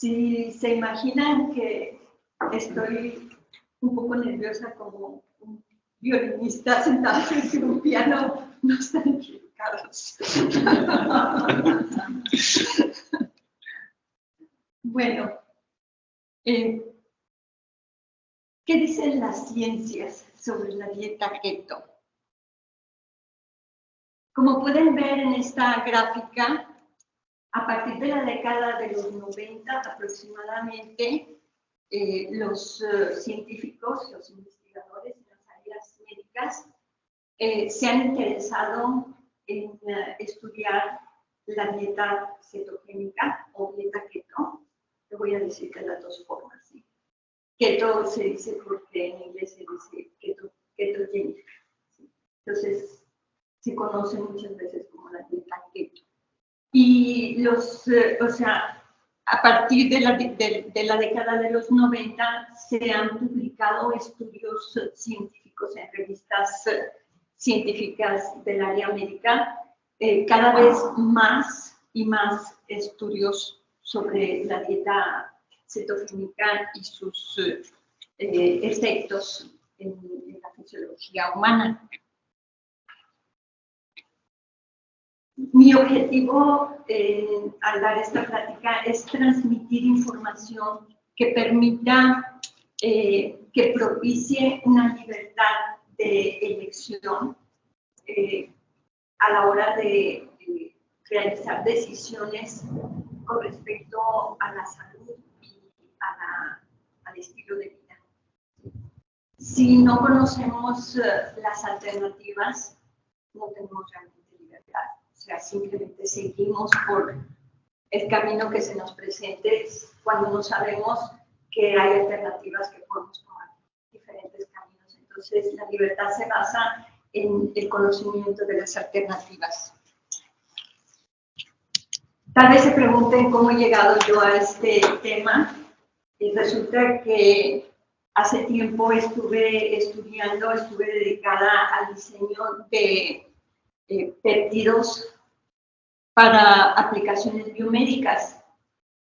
Si se imaginan que estoy un poco nerviosa como un violinista sentado frente a un piano, no están equivocados. Bueno, ¿qué dicen las ciencias sobre la dieta keto? Como pueden ver en esta gráfica, a partir de la década de los 90 aproximadamente, los científicos, los investigadores en las áreas médicas se han interesado en estudiar la dieta cetogénica o dieta keto. Te voy a decir de las dos formas. ¿Sí? Keto se dice porque en inglés se dice ketogénica. ¿Sí? Entonces, se conoce muchas veces como la dieta keto. Y a partir de la década de los 90 se han publicado estudios científicos en revistas científicas del área médica, cada vez más y más estudios sobre la dieta cetogénica y sus efectos en la fisiología humana. Mi objetivo al dar esta plática es transmitir información que permita, que propicie una libertad de elección a la hora de realizar decisiones con respecto a la salud y al estilo de vida. Si no conocemos las alternativas, no tenemos realmente libertad. O sea, simplemente seguimos por el camino que se nos presente cuando no sabemos que hay alternativas que podemos tomar diferentes caminos. Entonces, la libertad se basa en el conocimiento de las alternativas. Tal vez se pregunten cómo he llegado yo a este tema. Y resulta que hace tiempo estuve dedicada al diseño de péptidos para aplicaciones biomédicas,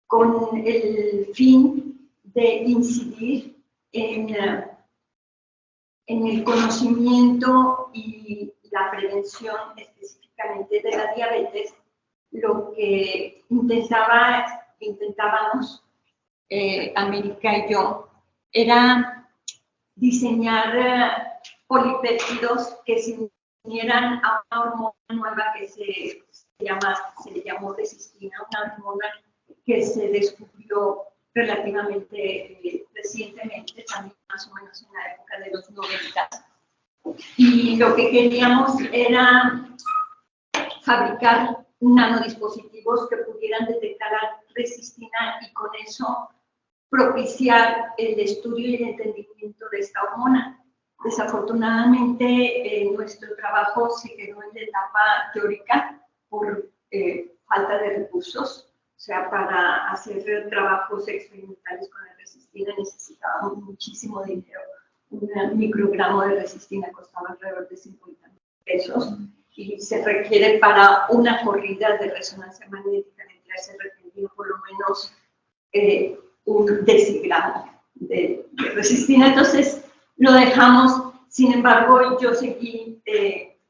con el fin de incidir en el conocimiento y la prevención específicamente de la diabetes. Lo que intentábamos, América y yo, era diseñar polipéptidos que se unieran a una hormona nueva que se le llamó resistina, una hormona que se descubrió relativamente recientemente, también más o menos en la época de los 90. Y lo que queríamos era fabricar nanodispositivos que pudieran detectar la resistina y con eso propiciar el estudio y el entendimiento de esta hormona. Desafortunadamente, nuestro trabajo se quedó en la etapa teórica por falta de recursos. O sea, para hacer trabajos experimentales con la resistina necesitábamos muchísimo dinero. Un microgramo de resistina costaba alrededor de 50 pesos y se requiere para una corrida de resonancia magnética nuclear, se requería por lo menos un decigramo de resistina. Entonces, lo dejamos. Sin embargo, yo seguí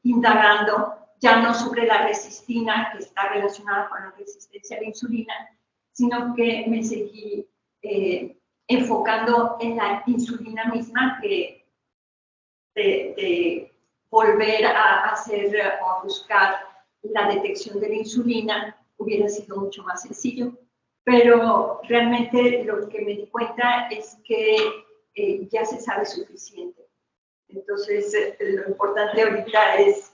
indagando ya no sobre la resistina, que está relacionada con la resistencia a la insulina, sino que me seguí enfocando en la insulina misma, que de volver a hacer o a buscar la detección de la insulina hubiera sido mucho más sencillo. Pero realmente lo que me di cuenta es que ya se sabe suficiente. Entonces, lo importante ahorita es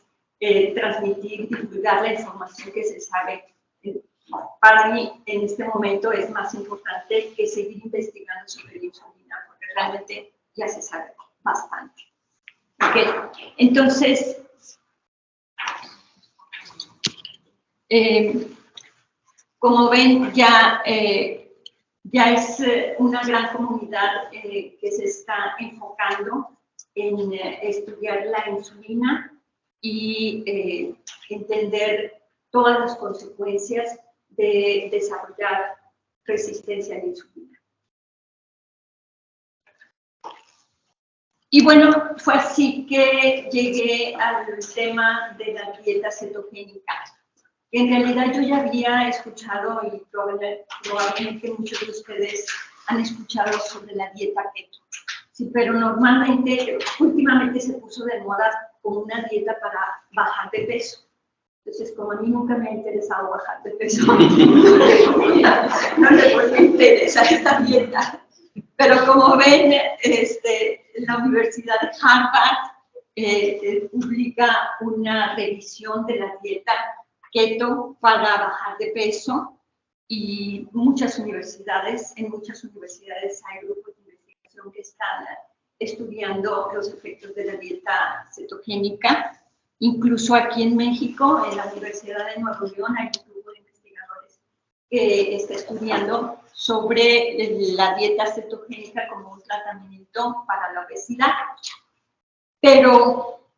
transmitir, divulgar la información que se sabe. Para mí, en este momento, es más importante que seguir investigando sobre la insulina, porque realmente ya se sabe bastante. Okay. Entonces, como ven, ya es una gran comunidad que se está enfocando en estudiar la insulina y entender todas las consecuencias de desarrollar resistencia a la insulina. Y bueno, fue así que llegué al tema de la dieta cetogénica. En realidad yo ya había escuchado, y probablemente muchos de ustedes han escuchado sobre la dieta keto. Sí, pero normalmente, últimamente se puso de moda como una dieta para bajar de peso. Entonces, como a mí nunca me ha interesado bajar de peso, no le voy a interesar esta dieta. Pero como ven, la Universidad de Harvard publica una revisión de la dieta keto para bajar de peso, y en muchas universidades hay grupos de investigación que están estudiando los efectos de la dieta cetogénica. Incluso aquí en México, en la Universidad de Nuevo León, hay un grupo de investigadores que está estudiando sobre la dieta cetogénica como un tratamiento para la obesidad. Pero,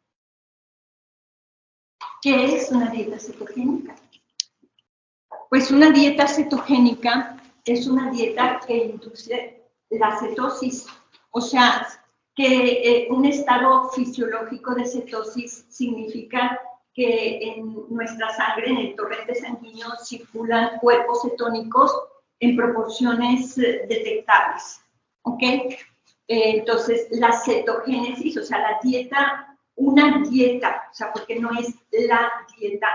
¿qué es una dieta cetogénica? Pues una dieta cetogénica es una dieta que induce la cetosis, o sea, que un estado fisiológico de cetosis significa que en nuestra sangre, en el torrente sanguíneo, circulan cuerpos cetónicos en proporciones detectables, ¿ok? Entonces, la cetogénesis, o sea, la dieta, una dieta, o sea, porque no es la dieta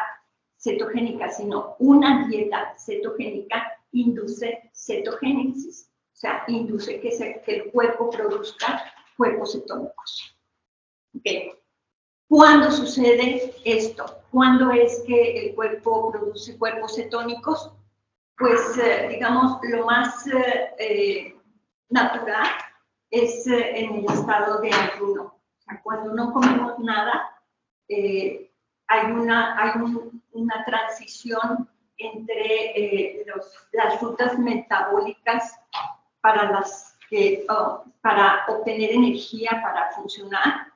cetogénica, sino una dieta cetogénica induce cetogénesis, o sea, induce que el cuerpo produzca cuerpos cetónicos. Okay. ¿Cuándo sucede esto? ¿Cuándo es que el cuerpo produce cuerpos cetónicos? Pues, digamos, lo más natural es en el estado de ayuno. O sea, cuando no comemos nada, hay una transición entre las rutas metabólicas para obtener energía para funcionar.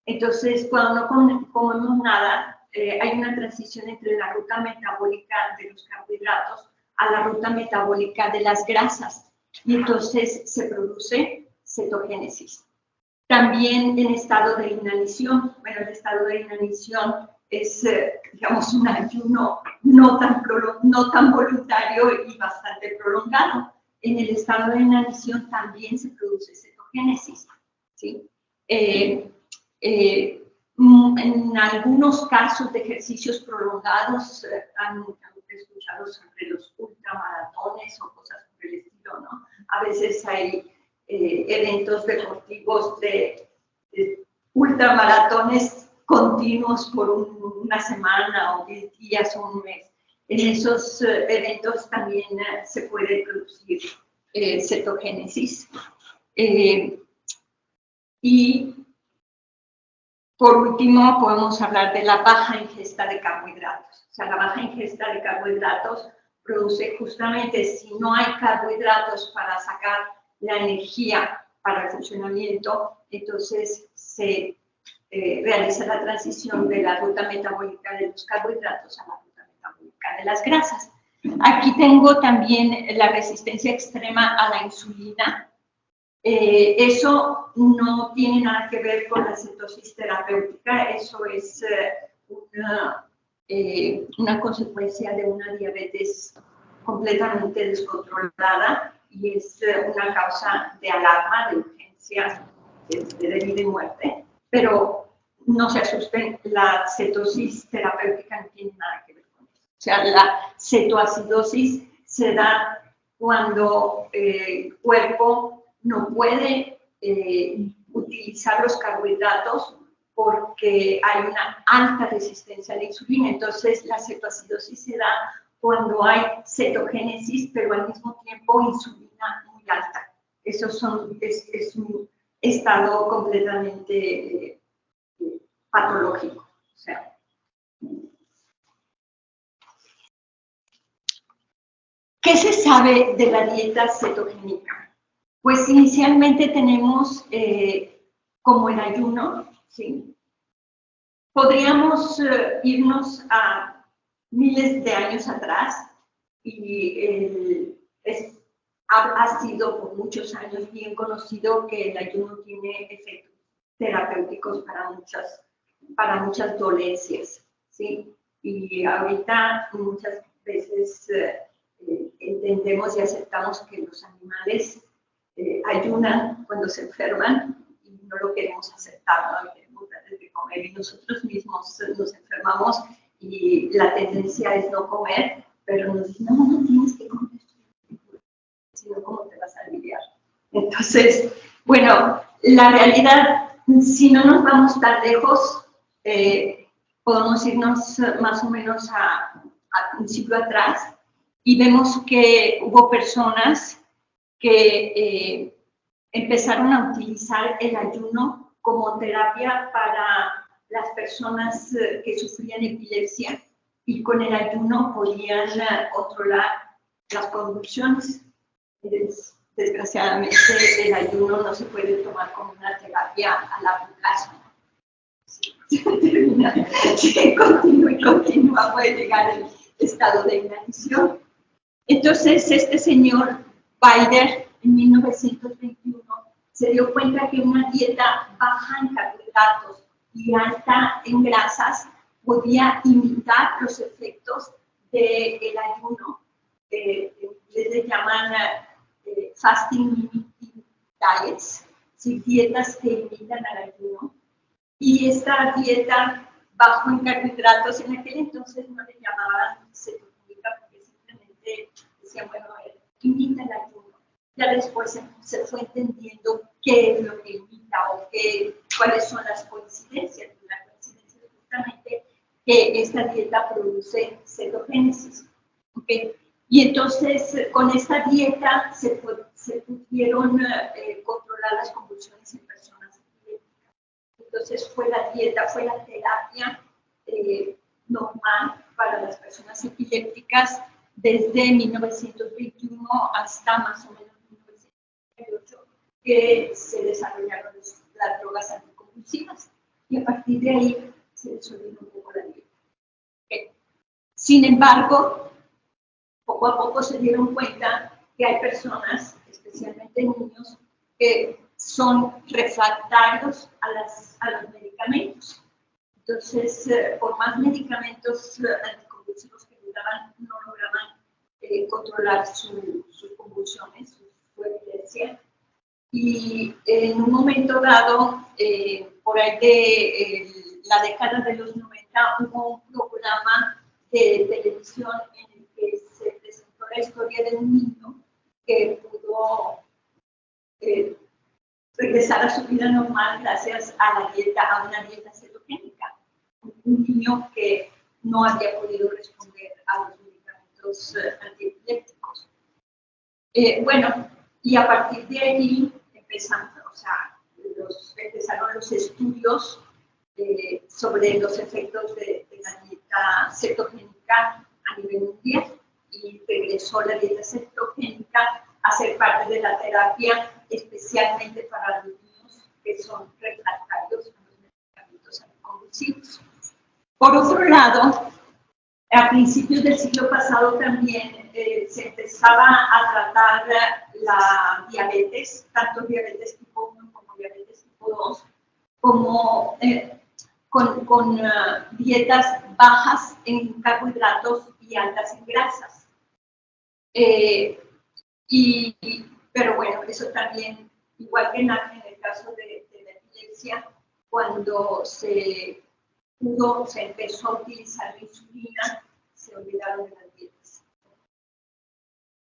Entonces, cuando no comemos nada, hay una transición entre la ruta metabólica de los carbohidratos a la ruta metabólica de las grasas, y entonces se produce cetogénesis. También en estado de inanición. Bueno, el estado de inanición es, digamos, un ayuno no tan voluntario y bastante prolongado. En el estado de inanición también se produce cetogénesis, ¿sí? En algunos casos de ejercicios prolongados han escuchado sobre los ultramaratones o cosas por el estilo, ¿no? A veces hay eventos deportivos de ultramaratones continuos por una semana o 10 días o un mes. En esos eventos también se puede producir cetogénesis. Y por último, podemos hablar de la baja ingesta de carbohidratos. O sea, la baja ingesta de carbohidratos produce justamente, si no hay carbohidratos para sacar la energía para el funcionamiento, entonces se realiza la transición de la ruta metabólica de los carbohidratos a la ruta metabólica de las grasas. Aquí tengo también la resistencia extrema a la insulina. Eso no tiene nada que ver con la cetosis terapéutica, eso es una consecuencia de una diabetes completamente descontrolada, y es una causa de alarma, de urgencia, de vida y muerte. Pero no se asusten, la cetosis terapéutica no tiene nada que ver con eso. O sea, la cetoacidosis se da cuando el cuerpo no puede utilizar los carbohidratos porque hay una alta resistencia a la insulina. Entonces, la cetoacidosis se da cuando hay cetogénesis, pero al mismo tiempo insulina muy alta. Eso es un estado completamente patológico. O sea, ¿qué se sabe de la dieta cetogénica? Pues inicialmente tenemos como el ayuno, ¿sí? Podríamos irnos a miles de años atrás y ha sido por muchos años bien conocido que el ayuno tiene efectos terapéuticos para muchas dolencias, ¿sí? Y ahorita muchas veces entendemos y aceptamos que los animales ayunan cuando se enferman y no lo queremos aceptar, ¿no? Queremos darles de comer y nosotros mismos nos enfermamos y la tendencia es no comer, pero nos dicen, no tienes que comer, sino cómo te vas a aliviar. Entonces, bueno, la realidad, si no nos vamos tan lejos, podemos irnos más o menos a un siglo atrás y vemos que hubo personas que empezaron a utilizar el ayuno como terapia para las personas que sufrían epilepsia y con el ayuno podían controlar las convulsiones. Desgraciadamente, el ayuno no se puede tomar como una terapia a largo plazo. Si continúa, puede llegar el estado de inanición. Entonces, este señor Wilder, en 1921, se dio cuenta que una dieta baja en carbohidratos y alta en grasas podía imitar los efectos del ayuno. Les llaman fasting mimicking diets, ¿sí? Dietas que imitan al ayuno. Y esta dieta bajo en carbohidratos, en aquel entonces no le llamaban cetogénica porque simplemente decían, bueno, imita el ayuno. Ya después se fue entendiendo qué es lo que imita o cuáles son las coincidencias. La coincidencia es justamente que esta dieta produce cetogénesis. ¿Okay? Y entonces, con esta dieta se pudieron controlar las convulsiones en personas epilépticas. Entonces, fue la dieta, fue la terapia normal para las personas epilépticas desde 1921 hasta más o menos 1938, que se desarrollaron las drogas anticonvulsivas. Y a partir de ahí se desordenó un poco la dieta. ¿Okay? Sin embargo, poco a poco se dieron cuenta que hay personas, especialmente niños, que son refractarios a los medicamentos. Entonces, por más medicamentos anticonvulsivos que les daban, no lograban controlar sus convulsiones, su epilepsia. Y en un momento dado, por ahí de la década de los 90, hubo un programa de televisión en el que se presentó la historia de un niño que pudo regresar a su vida normal gracias a una dieta cetogénica. Un niño que no había podido responder a los medicamentos antiepilépticos. Bueno, y a partir de allí empezaron los estudios sobre los efectos de la dieta cetogénica a nivel mundial y regresó la dieta cetogénica a ser parte de la terapia, especialmente para los niños que son refractarios a los medicamentos anticonvulsivos. Por otro lado, a principios del siglo pasado también se empezaba a tratar la diabetes, tanto diabetes tipo 1 como diabetes tipo 2, como con dietas bajas en carbohidratos y altas en grasas. Pero bueno, eso también, igual que en el caso de la epilepsia, cuando se empezó a utilizar la insulina, se olvidaron de las dietas.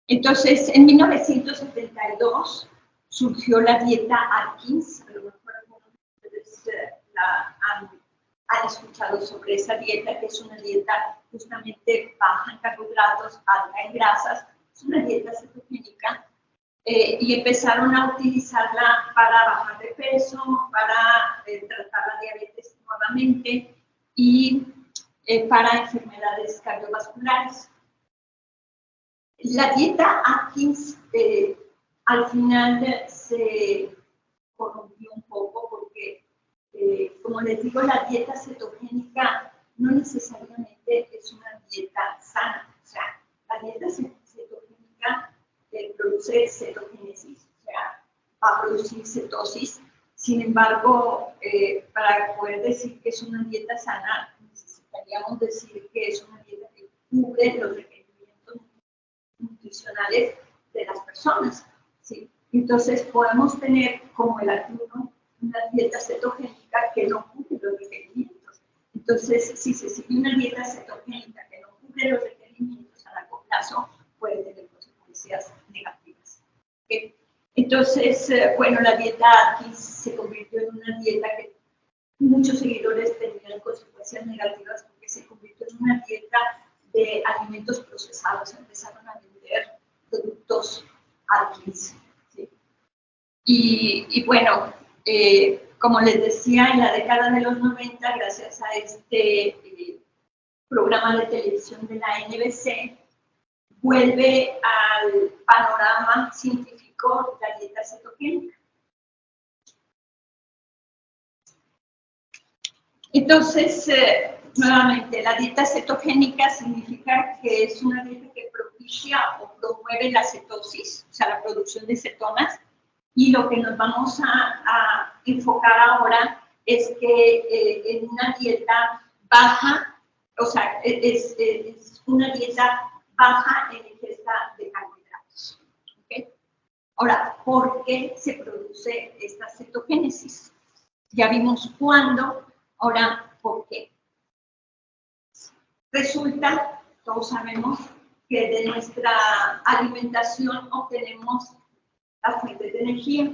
Entonces, en 1972 surgió la dieta Atkins. A lo mejor algunos de ustedes han escuchado sobre esa dieta, que es una dieta justamente baja en carbohidratos, alta en grasas. Es una dieta cetogénica. Y empezaron a utilizarla para bajar de peso, para tratar la diabetes nuevamente y para enfermedades cardiovasculares. La dieta Atkins al final se corrompió un poco porque, como les digo, la dieta cetogénica no necesariamente es una dieta sana. O sea, la dieta cetogénica produce produce cetogénesis, o sea, va a producir cetosis. Sin embargo, para poder decir que es una dieta sana, necesitaríamos decir que es una dieta que cubre los requerimientos nutricionales de las personas, ¿sí? Entonces, podemos tener como el ayuno una dieta cetogénica que no cubre los requerimientos. Entonces, si se sigue una dieta cetogénica que no cubre los requerimientos a largo plazo, puede tener consecuencias negativas. ¿Okay? Entonces, bueno, la dieta Atkins se convirtió en una dieta que muchos seguidores tenían consecuencias negativas porque se convirtió en una dieta de alimentos procesados. Empezaron a vender productos Atkins. ¿Sí? Y bueno, como les decía, en la década de los 90, gracias a este programa de televisión de la NBC, vuelve al panorama científico la dieta cetogénica. Entonces, nuevamente, la dieta cetogénica significa que es una dieta que propicia o promueve la cetosis, o sea, la producción de cetonas, y lo que nos vamos a enfocar ahora es que en una dieta baja, o sea, es una dieta baja en ingesta de carbohidratos. ¿Okay? Ahora, ¿por qué se produce esta cetogénesis? Ya vimos cuándo, ahora, ¿por qué? Resulta, todos sabemos, que de nuestra alimentación obtenemos las fuentes de energía.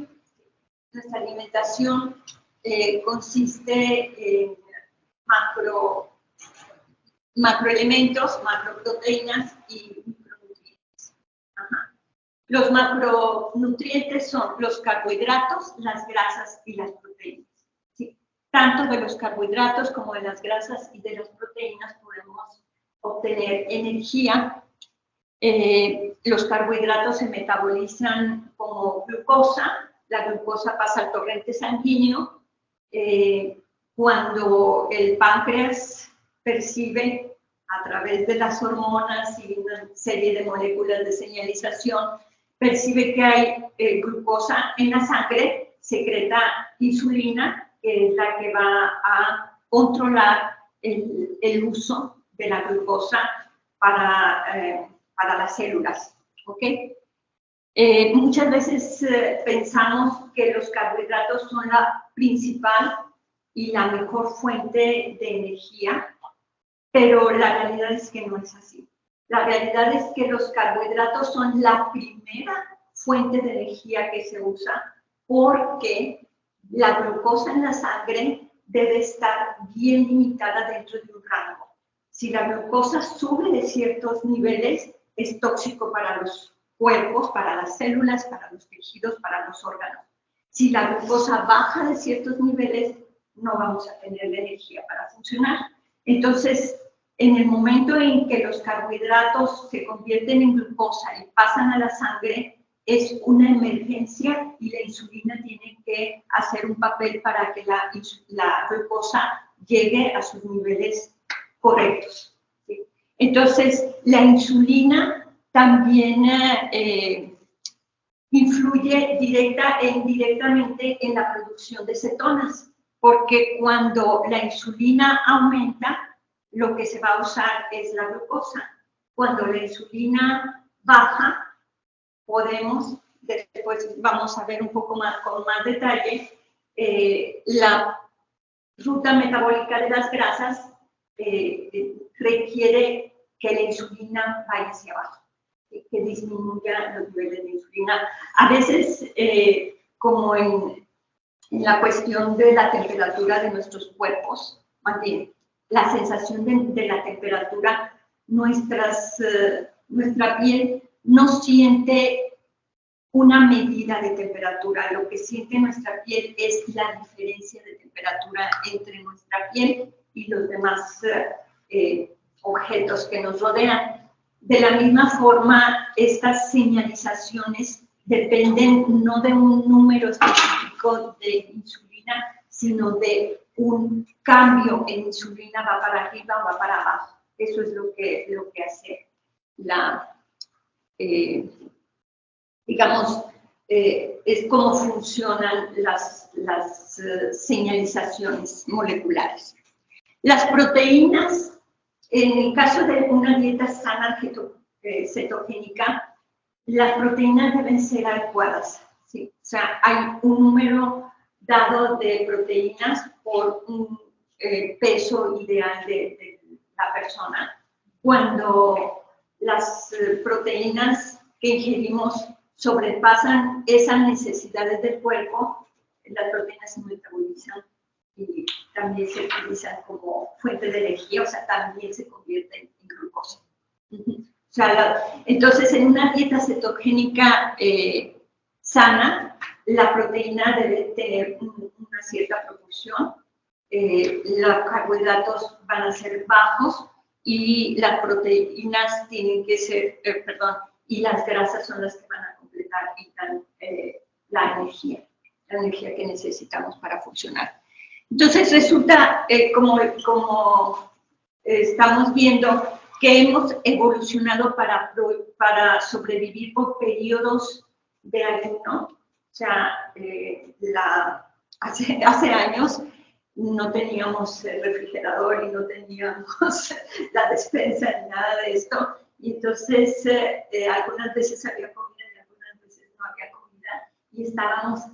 Nuestra alimentación consiste en macroelementos, macroproteínas y micronutrientes. Ajá. Los macronutrientes son los carbohidratos, las grasas y las proteínas. ¿Sí? Tanto de los carbohidratos como de las grasas y de las proteínas podemos obtener energía. Los carbohidratos se metabolizan como glucosa. La glucosa pasa al torrente sanguíneo. Cuando el páncreas percibe a través de las hormonas y una serie de moléculas de señalización, percibe que hay glucosa en la sangre, secreta insulina, que es la que va a controlar el uso de la glucosa para las células. ¿Okay? Muchas veces pensamos que los carbohidratos son la principal y la mejor fuente de energía, pero la realidad es que no es así. La realidad es que los carbohidratos son la primera fuente de energía que se usa porque la glucosa en la sangre debe estar bien limitada dentro de un rango. Si la glucosa sube de ciertos niveles, es tóxico para los cuerpos, para las células, para los tejidos, para los órganos. Si la glucosa baja de ciertos niveles, no vamos a tener la energía para funcionar. Entonces, en el momento en que los carbohidratos se convierten en glucosa y pasan a la sangre, es una emergencia y la insulina tiene que hacer un papel para que la glucosa llegue a sus niveles correctos. ¿Sí? Entonces, la insulina también influye directa e indirectamente en la producción de cetonas, porque cuando la insulina aumenta, lo que se va a usar es la glucosa. Cuando la insulina baja, podemos, después vamos a ver un poco más, con más detalle, la ruta metabólica de las grasas requiere que la insulina vaya hacia abajo, que disminuya los niveles de insulina. A veces, como en la cuestión de la temperatura de nuestros cuerpos, más bien, la sensación de la temperatura, nuestra piel no siente una medida de temperatura. Lo que siente nuestra piel es la diferencia de temperatura entre nuestra piel y los demás objetos que nos rodean. De la misma forma, estas señalizaciones dependen no de un número específico de insulina, sino de un cambio en insulina, va para arriba o va para abajo. Eso es lo que hace digamos, es cómo funcionan las señalizaciones moleculares. Las proteínas, en el caso de una dieta sana cetogénica, las proteínas deben ser adecuadas, ¿sí? O sea, hay un número dado de proteínas por un peso ideal de la persona. Cuando las proteínas que ingerimos sobrepasan esas necesidades del cuerpo, las proteínas se metabolizan y también se utilizan como fuente de energía, o sea, también se convierten en glucosa. O sea, entonces, en una dieta cetogénica sana, la proteína debe tener una cierta proporción, los carbohidratos van a ser bajos y las proteínas tienen que ser, y las grasas son las que van a completar y dan la energía que necesitamos para funcionar. Entonces, resulta, como estamos viendo, que hemos evolucionado para sobrevivir por periodos de ayuno. O sea, hace años no teníamos el refrigerador y no teníamos la despensa ni nada de esto. Y entonces, algunas veces había comida y algunas veces no había comida. Y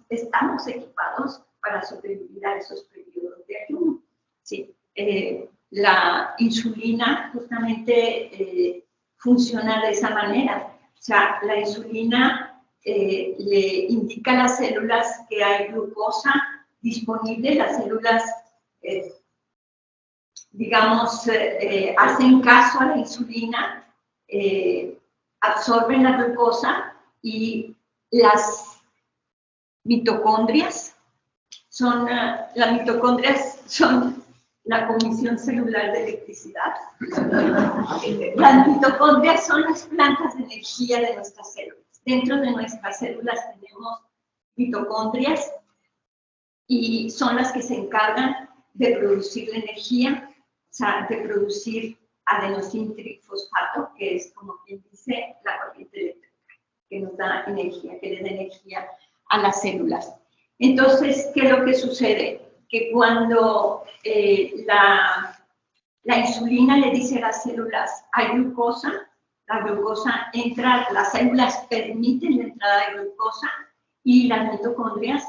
estamos equipados para sobrevivir a esos periodos de ayuno. Sí. La insulina justamente funciona de esa manera. O sea, la insulina le indica a las células que hay glucosa disponible. Las células, digamos, hacen caso a la insulina, absorben la glucosa y las mitocondrias las mitocondrias son la Comisión Celular de Electricidad. Las mitocondrias son las plantas de energía de nuestras células. Dentro de nuestras células tenemos mitocondrias y son las que se encargan de producir la energía, o sea, de producir adenosíntrifosfato, que es, como quien dice, la corriente eléctrica, que nos da energía, que le da energía a las células. Entonces, ¿qué es lo que sucede? Que cuando la insulina le dice a las células, hay glucosa, la glucosa entra, las células permiten la entrada de glucosa y las mitocondrias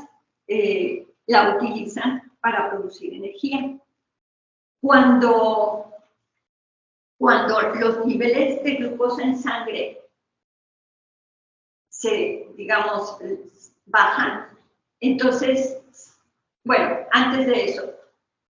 la utilizan para producir energía. Cuando los niveles de glucosa en sangre digamos, bajan, entonces, bueno, antes de eso,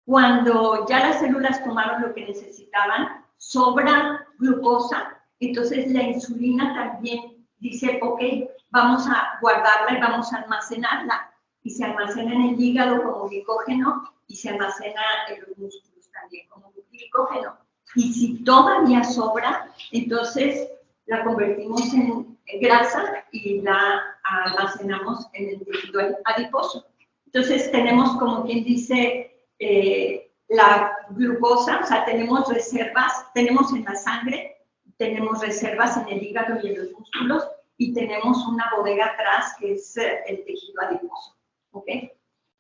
cuando ya las células tomaron lo que necesitaban, sobra glucosa, entonces la insulina también dice, ok, vamos a guardarla y vamos a almacenarla. Y se almacena en el hígado como glicógeno y se almacena en los músculos también como glicógeno. Y si todavía sobra, entonces la convertimos en grasa y la almacenamos en el tejido adiposo. Entonces tenemos, como quien dice, la glucosa, o sea, tenemos reservas, tenemos en la sangre, tenemos reservas en el hígado y en los músculos, y tenemos una bodega atrás que es el tejido adiposo. ¿Ok?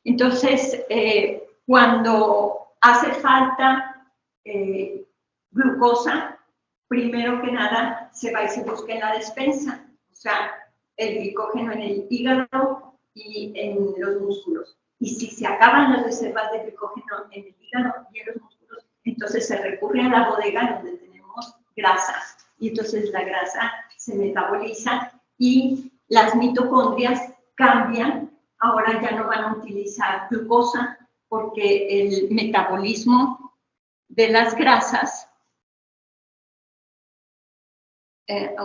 Entonces, cuando hace falta glucosa, primero que nada se va y se busca en la despensa, o sea, el glicógeno en el hígado y en los músculos. Y si se acaban las reservas de glicógeno en el hígado y en los músculos, entonces se recurre a la bodega donde tenemos grasa. Y entonces la grasa se metaboliza y las mitocondrias cambian. Ahora ya no van a utilizar glucosa porque el metabolismo de las grasas, el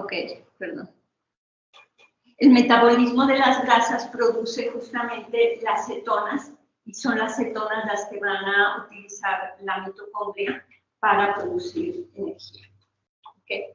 metabolismo de las grasas produce justamente las cetonas y son las cetonas las que van a utilizar la mitocondria para producir energía. ¿Okay?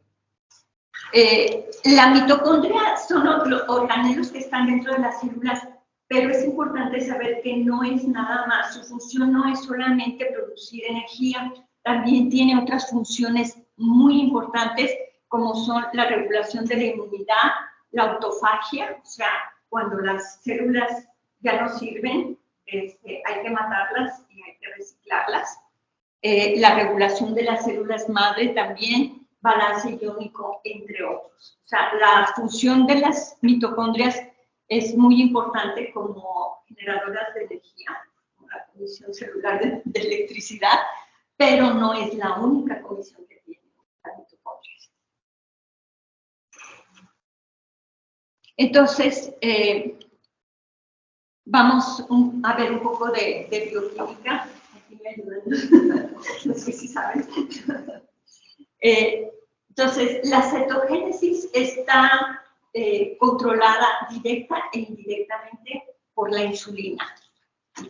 La mitocondria son los organelos que están dentro de las células, pero es importante saber que no es nada más, su función no es solamente producir energía, también tiene otras funciones muy importantes como son la regulación de la inmunidad, la autofagia, o sea, cuando las células ya no sirven, hay que matarlas y hay que reciclarlas. La regulación de las células madre también, balance iónico, entre otros. O sea, la función de las mitocondrias es muy importante como generadoras de energía, como la comisión celular de electricidad, pero no es la única comisión que tienen las mitocondrias. Entonces, vamos a ver un poco de bioquímica. Aquí me ayudan, no sé si saben. Entonces, la cetogénesis está controlada directa e indirectamente por la insulina.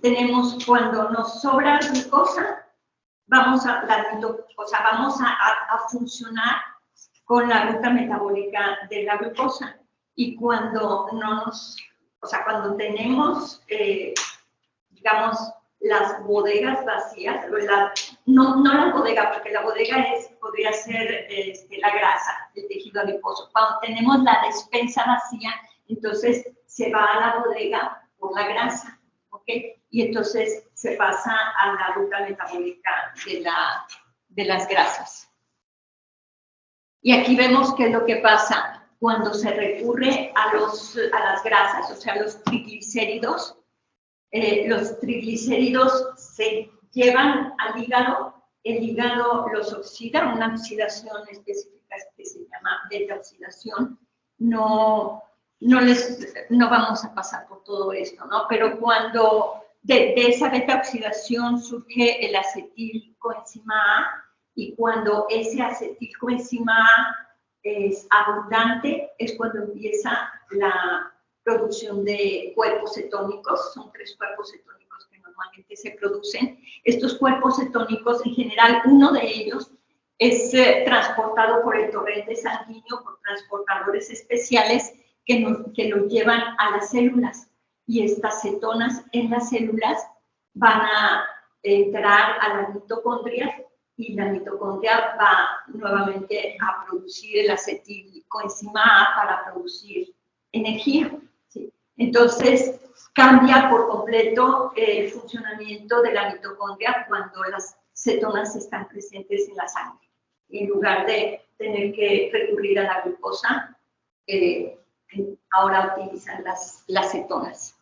Tenemos, cuando nos sobra glucosa, vamos a funcionar con la ruta metabólica de la glucosa. Y cuando cuando tenemos, digamos, las bodegas vacías, no la bodega, porque la bodega podría ser la grasa, el tejido adiposo. Cuando tenemos la despensa vacía, entonces se va a la bodega por la grasa, ¿ok? Y entonces se pasa a la ruta metabólica de las grasas. Y aquí vemos qué es lo que pasa cuando se recurre a las grasas, o sea, a los triglicéridos. Los triglicéridos se llevan al hígado, el hígado los oxida, una oxidación específica que se llama beta-oxidación. No vamos a pasar por todo esto, ¿no? Pero cuando de esa beta-oxidación surge el acetilcoenzima A, y cuando ese acetilcoenzima A es abundante, es cuando empieza la producción de cuerpos cetónicos. Son 3 cuerpos cetónicos que normalmente se producen. Estos cuerpos cetónicos, en general, uno de ellos es transportado por el torrente sanguíneo, por transportadores especiales que lo llevan a las células. Y estas cetonas en las células van a entrar a las mitocondrias, y la mitocondria va nuevamente a producir el acetilcoenzima A para producir energía. ¿Sí? Entonces, cambia por completo el funcionamiento de la mitocondria cuando las cetonas están presentes en la sangre. En lugar de tener que recurrir a la glucosa, ahora utilizan las cetonas.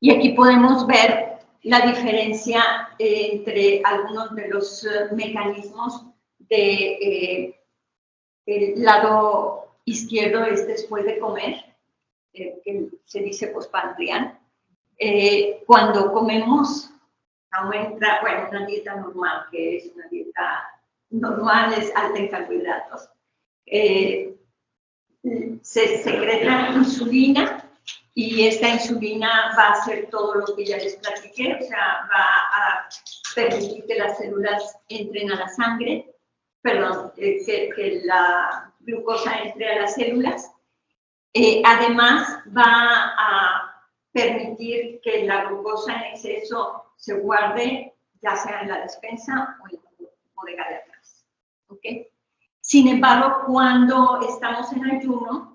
Y aquí podemos ver la diferencia entre algunos de los mecanismos el lado izquierdo es después de comer, que se dice postprandial. Cuando comemos, aumenta, bueno, una dieta normal, que es una dieta normal, es alta en carbohidratos. Se secreta insulina, y esta insulina va a hacer todo lo que ya les platiqué, o sea, va a permitir que las células entren a la sangre, que la glucosa entre a las células. Además, va a permitir que la glucosa en exceso se guarde, ya sea en la despensa o en la bodega de atrás. ¿Okay? Sin embargo, cuando estamos en ayuno,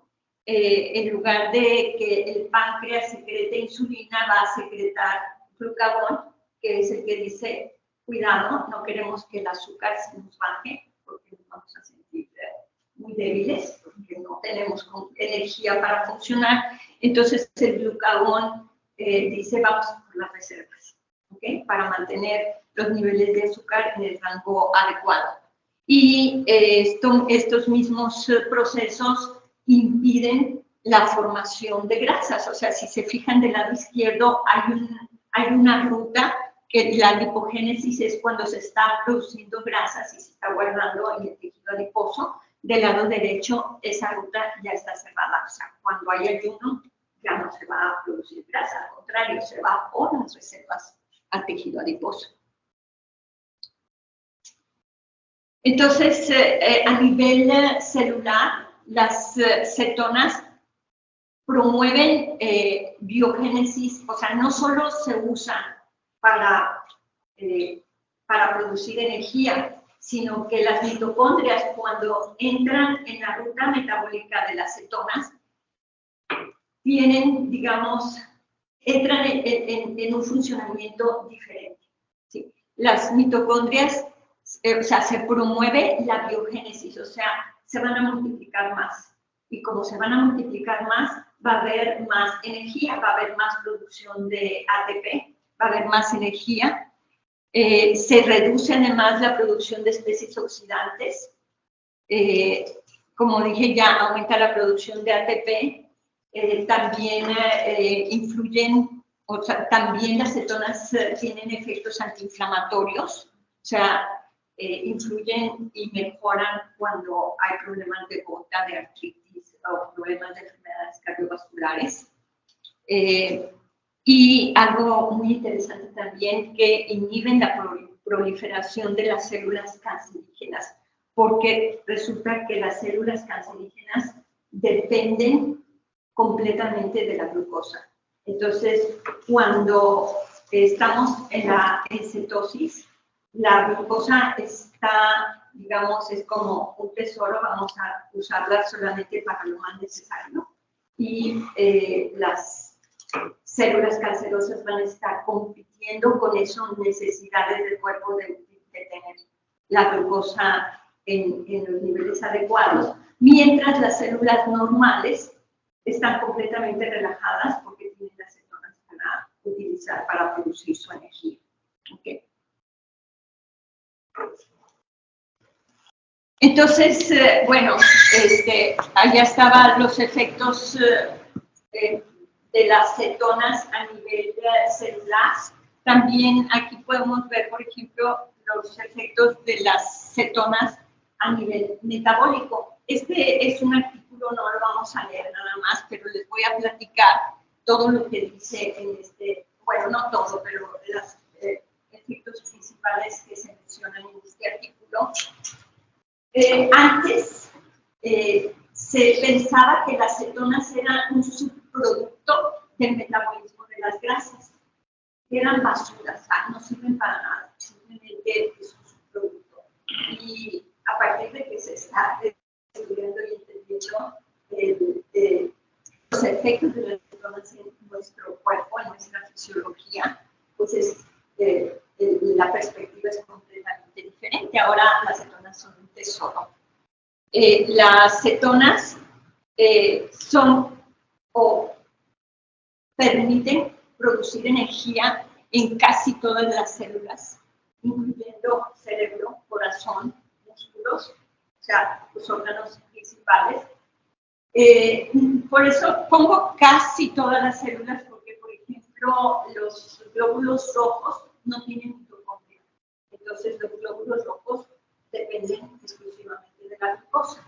en lugar de que el páncreas secrete insulina, va a secretar glucagón, que es el que dice, cuidado, no queremos que el azúcar se nos baje, porque nos vamos a sentir muy débiles, porque no tenemos energía para funcionar. Entonces el glucagón dice, vamos por las reservas, ¿okay? Para mantener los niveles de azúcar en el rango adecuado. Y estos mismos procesos impiden la formación de grasas. O sea, si se fijan del lado izquierdo, hay una ruta que la lipogénesis es cuando se está produciendo grasas y se está guardando en el tejido adiposo. Del lado derecho, esa ruta ya está cerrada. O sea, cuando hay ayuno, ya no se va a producir grasa. Al contrario, se va por las reservas al tejido adiposo. Entonces, a nivel celular, las cetonas promueven biogénesis, o sea, no solo se usan para producir energía, sino que las mitocondrias, cuando entran en la ruta metabólica de las cetonas, tienen, digamos, entran en un funcionamiento diferente. ¿Sí? Las mitocondrias, o sea, se promueve la biogénesis, o sea, se van a multiplicar más. Y como se van a multiplicar más, va a haber más energía, va a haber más producción de ATP, va a haber más energía. Se reduce además la producción de especies oxidantes. Como dije ya, aumenta la producción de ATP. También influyen, o sea, también las cetonas tienen efectos antiinflamatorios, o sea, influyen y mejoran cuando hay problemas de gota, de artritis o problemas de enfermedades cardiovasculares. Y algo muy interesante también, que inhiben la proliferación de las células cancerígenas, porque resulta que las células cancerígenas dependen completamente de la glucosa. Entonces, cuando estamos en la cetosis, la glucosa está, digamos, es como un tesoro, vamos a usarla solamente para lo más necesario. Y las células cancerosas van a estar compitiendo con esas necesidades del cuerpo de tener la glucosa en los niveles adecuados, mientras las células normales están completamente relajadas porque tienen las cetonas para utilizar para producir su energía. ¿Okay? Entonces, bueno, allá estaban los efectos de las cetonas a nivel celular. También aquí podemos ver, por ejemplo, los efectos de las cetonas a nivel metabólico. Este es un artículo, no lo vamos a leer nada más, pero les voy a platicar todo lo que dice en bueno, no todo, pero los efectos principales que se mencionan en este artículo. Antes se pensaba que las cetonas eran un subproducto del metabolismo de las grasas, que eran basuras, no sirven para nada, simplemente es un subproducto. Y a partir de que se está estudiando y entendiendo los efectos de las cetonas en nuestro cuerpo, en nuestra fisiología, pues la perspectiva es completamente diferente. Ahora las cetonas son un tesoro. Las cetonas son o permiten producir energía en casi todas las células, incluyendo cerebro, corazón, músculos, o sea, los órganos principales. Por eso pongo casi todas las células, porque, por ejemplo, los glóbulos rojos no tienen mitocondria. Entonces, los glóbulos rojos dependen exclusivamente de la glucosa.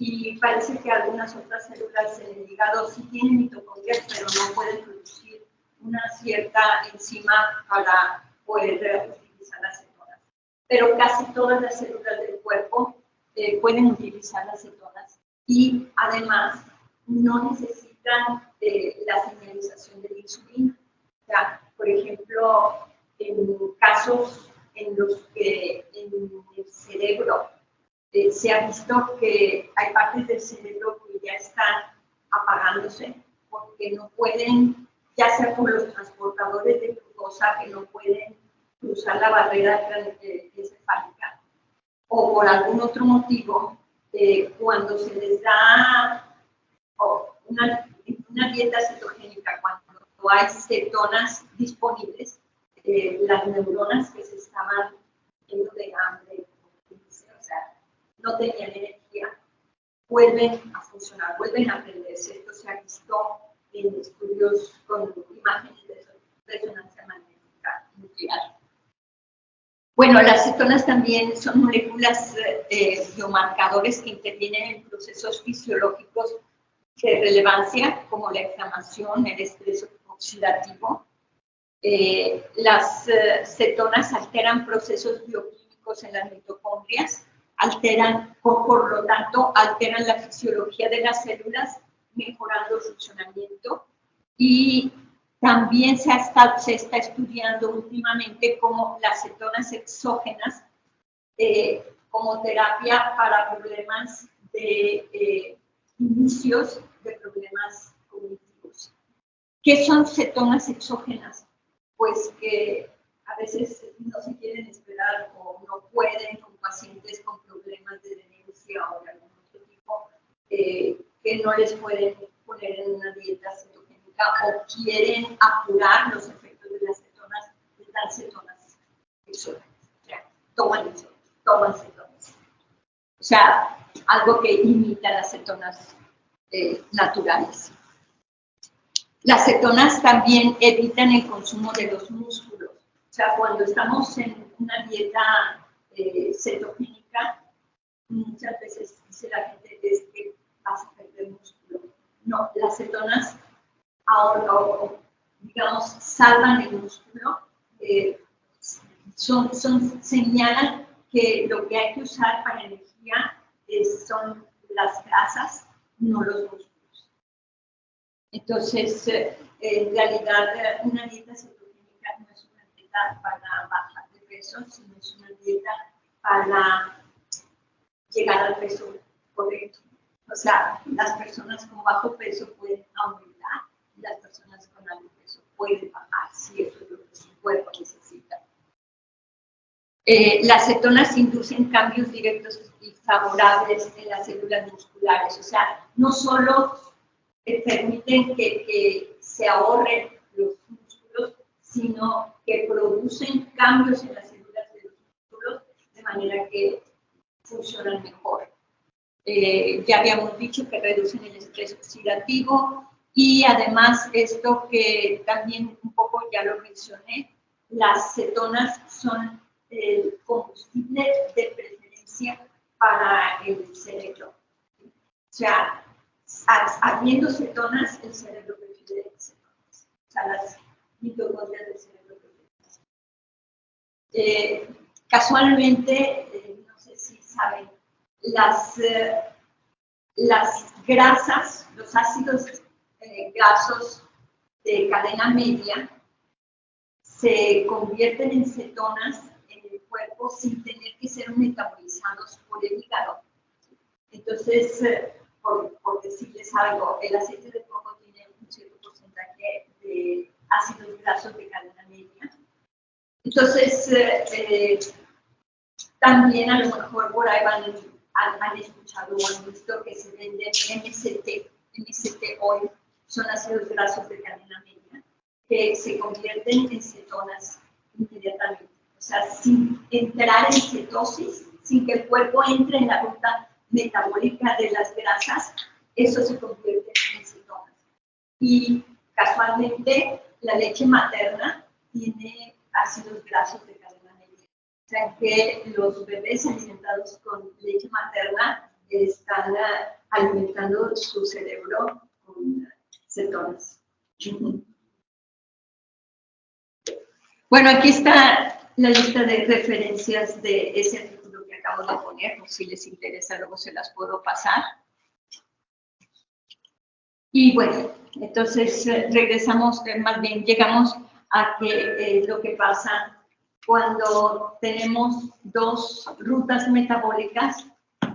Y parece que algunas otras células en el hígado sí tienen mitocondrias, pero no pueden producir una cierta enzima para poder utilizar las cetonas. Pero casi todas las células del cuerpo pueden utilizar las cetonas y además no necesitan la señalización de la insulina. O sea, por ejemplo, en casos en los que en el cerebro se ha visto que hay partes del cerebro que ya están apagándose porque no pueden, ya sea por los transportadores de glucosa que no pueden cruzar la barrera encefálica o por algún otro motivo, cuando se les da una dieta cetogénica, cuando no hay cetonas disponibles, las neuronas que se estaban yendo de hambre, o sea, no tenían energía, vuelven a funcionar, vuelven a aprenderse. Esto se ha visto en estudios con imágenes de resonancia magnética nuclear. Bueno, las cetonas también son moléculas biomarcadores que intervienen en procesos fisiológicos de relevancia, como la inflamación, el estrés oxidativo. Las cetonas alteran procesos bioquímicos en las mitocondrias, por lo tanto, alteran la fisiología de las células, mejorando el funcionamiento. Y también se está estudiando últimamente cómo las cetonas exógenas como terapia para problemas de inicios de problemas cognitivos. ¿Qué son cetonas exógenas? Pues que a veces no se quieren esperar o no pueden con pacientes con problemas de demencia o de algún otro tipo, que no les pueden poner en una dieta cetogénica o quieren apurar los efectos de las cetonas, les dan cetonas exógenas. O sea, toman cetonas. O sea, algo que imita las cetonas naturales. Las cetonas también evitan el consumo de los músculos. O sea, cuando estamos en una dieta cetogénica, muchas veces dice la gente es que vas a perder músculo. No, las cetonas ahora, digamos, salvan el músculo, señalan que lo que hay que usar para energía son las grasas, no los músculos. Entonces, en realidad, una dieta cetogénica no es una dieta para bajar de peso, sino es una dieta para llegar al peso correcto. O sea, las personas con bajo peso pueden aumentar y las personas con alto peso pueden bajar, si eso es lo que su cuerpo necesita. Las cetonas inducen cambios directos y favorables en las células musculares. O sea, no solo permiten que se ahorren los músculos, sino que producen cambios en las células de los músculos de manera que funcionan mejor. Ya habíamos dicho que reducen el estrés oxidativo y además esto que también un poco ya lo mencioné, las cetonas son el combustible de preferencia para el cerebro. O sea, habiendo cetonas, el cerebro prefiere cetonas. O sea, las mitocondrias del cerebro prefieren. Casualmente, no sé si saben, las grasas, los ácidos grasos de cadena media se convierten en cetonas en el cuerpo sin tener que ser metabolizados por el hígado. Entonces, por decirles algo, el aceite de coco tiene un cierto porcentaje de ácidos grasos de cadena media. Entonces, también a lo mejor por ahí han escuchado o han visto que se vende MCT oil, son ácidos grasos de cadena media, que se convierten en cetonas inmediatamente. O sea, sin entrar en cetosis, sin que el cuerpo entre en la ruta metabólica de las grasas, eso se convierte en cetonas. Y casualmente la leche materna tiene ácidos grasos de cadena media. O sea que los bebés alimentados con leche materna están alimentando su cerebro con cetonas. Bueno, aquí está la lista de referencias de ese artículo que acabo de poner, por si les interesa, luego se las puedo pasar. Y bueno, entonces regresamos, más bien llegamos a que lo que pasa cuando tenemos dos rutas metabólicas,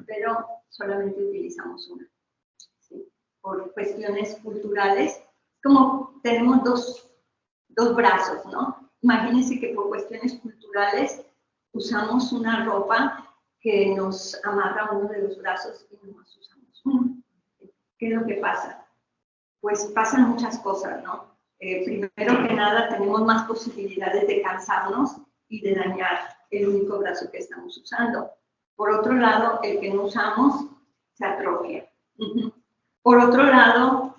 pero solamente utilizamos una, ¿sí? Por cuestiones culturales, como tenemos dos brazos, ¿no? Imagínense que por cuestiones culturales usamos una ropa que nos amarra uno de los brazos y nomás usamos uno. ¿Qué es lo que pasa? Pues pasan muchas cosas, ¿no? Primero que nada, tenemos más posibilidades de cansarnos y de dañar el único brazo que estamos usando. Por otro lado, el que no usamos se atrofia. Por otro lado,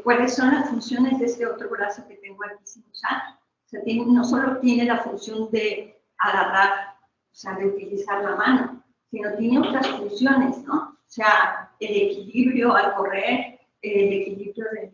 ¿cuáles son las funciones de este otro brazo que tengo aquí sin usar? O sea, no solo tiene la función de agarrar, o sea, de utilizar la mano, sino tiene otras funciones, ¿no? O sea, el equilibrio al correr, el equilibrio de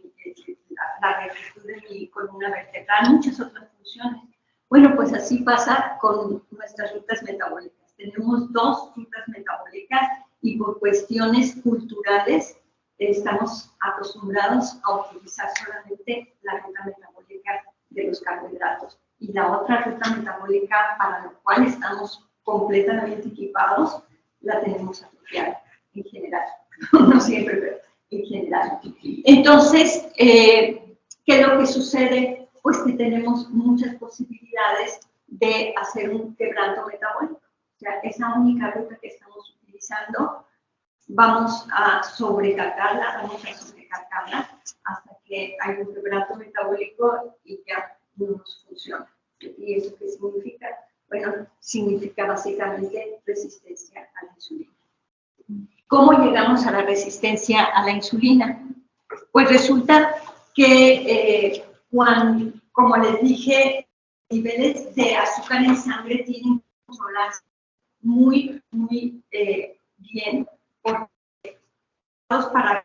la rectitud de mi columna vertebral, muchas otras funciones. Bueno, pues así pasa con nuestras rutas metabólicas. Tenemos dos rutas metabólicas y por cuestiones culturales estamos acostumbrados a utilizar solamente la ruta metabólica de los carbohidratos. Y la otra ruta metabólica para la cual estamos completamente equipados, la tenemos atrofiada en general. No siempre, pero en general. Entonces, ¿qué es lo que sucede? Pues que tenemos muchas posibilidades de hacer un quebranto metabólico. O sea, esa única ruta que estamos utilizando, vamos a sobrecargarla hasta que hay un quebranto metabólico y ya no nos funciona. ¿Y eso qué significa? Bueno, significa básicamente resistencia a la insulina. ¿Cómo llegamos a la resistencia a la insulina? Pues resulta que como les dije, niveles de azúcar en sangre tienen que controlarse muy bien, porque para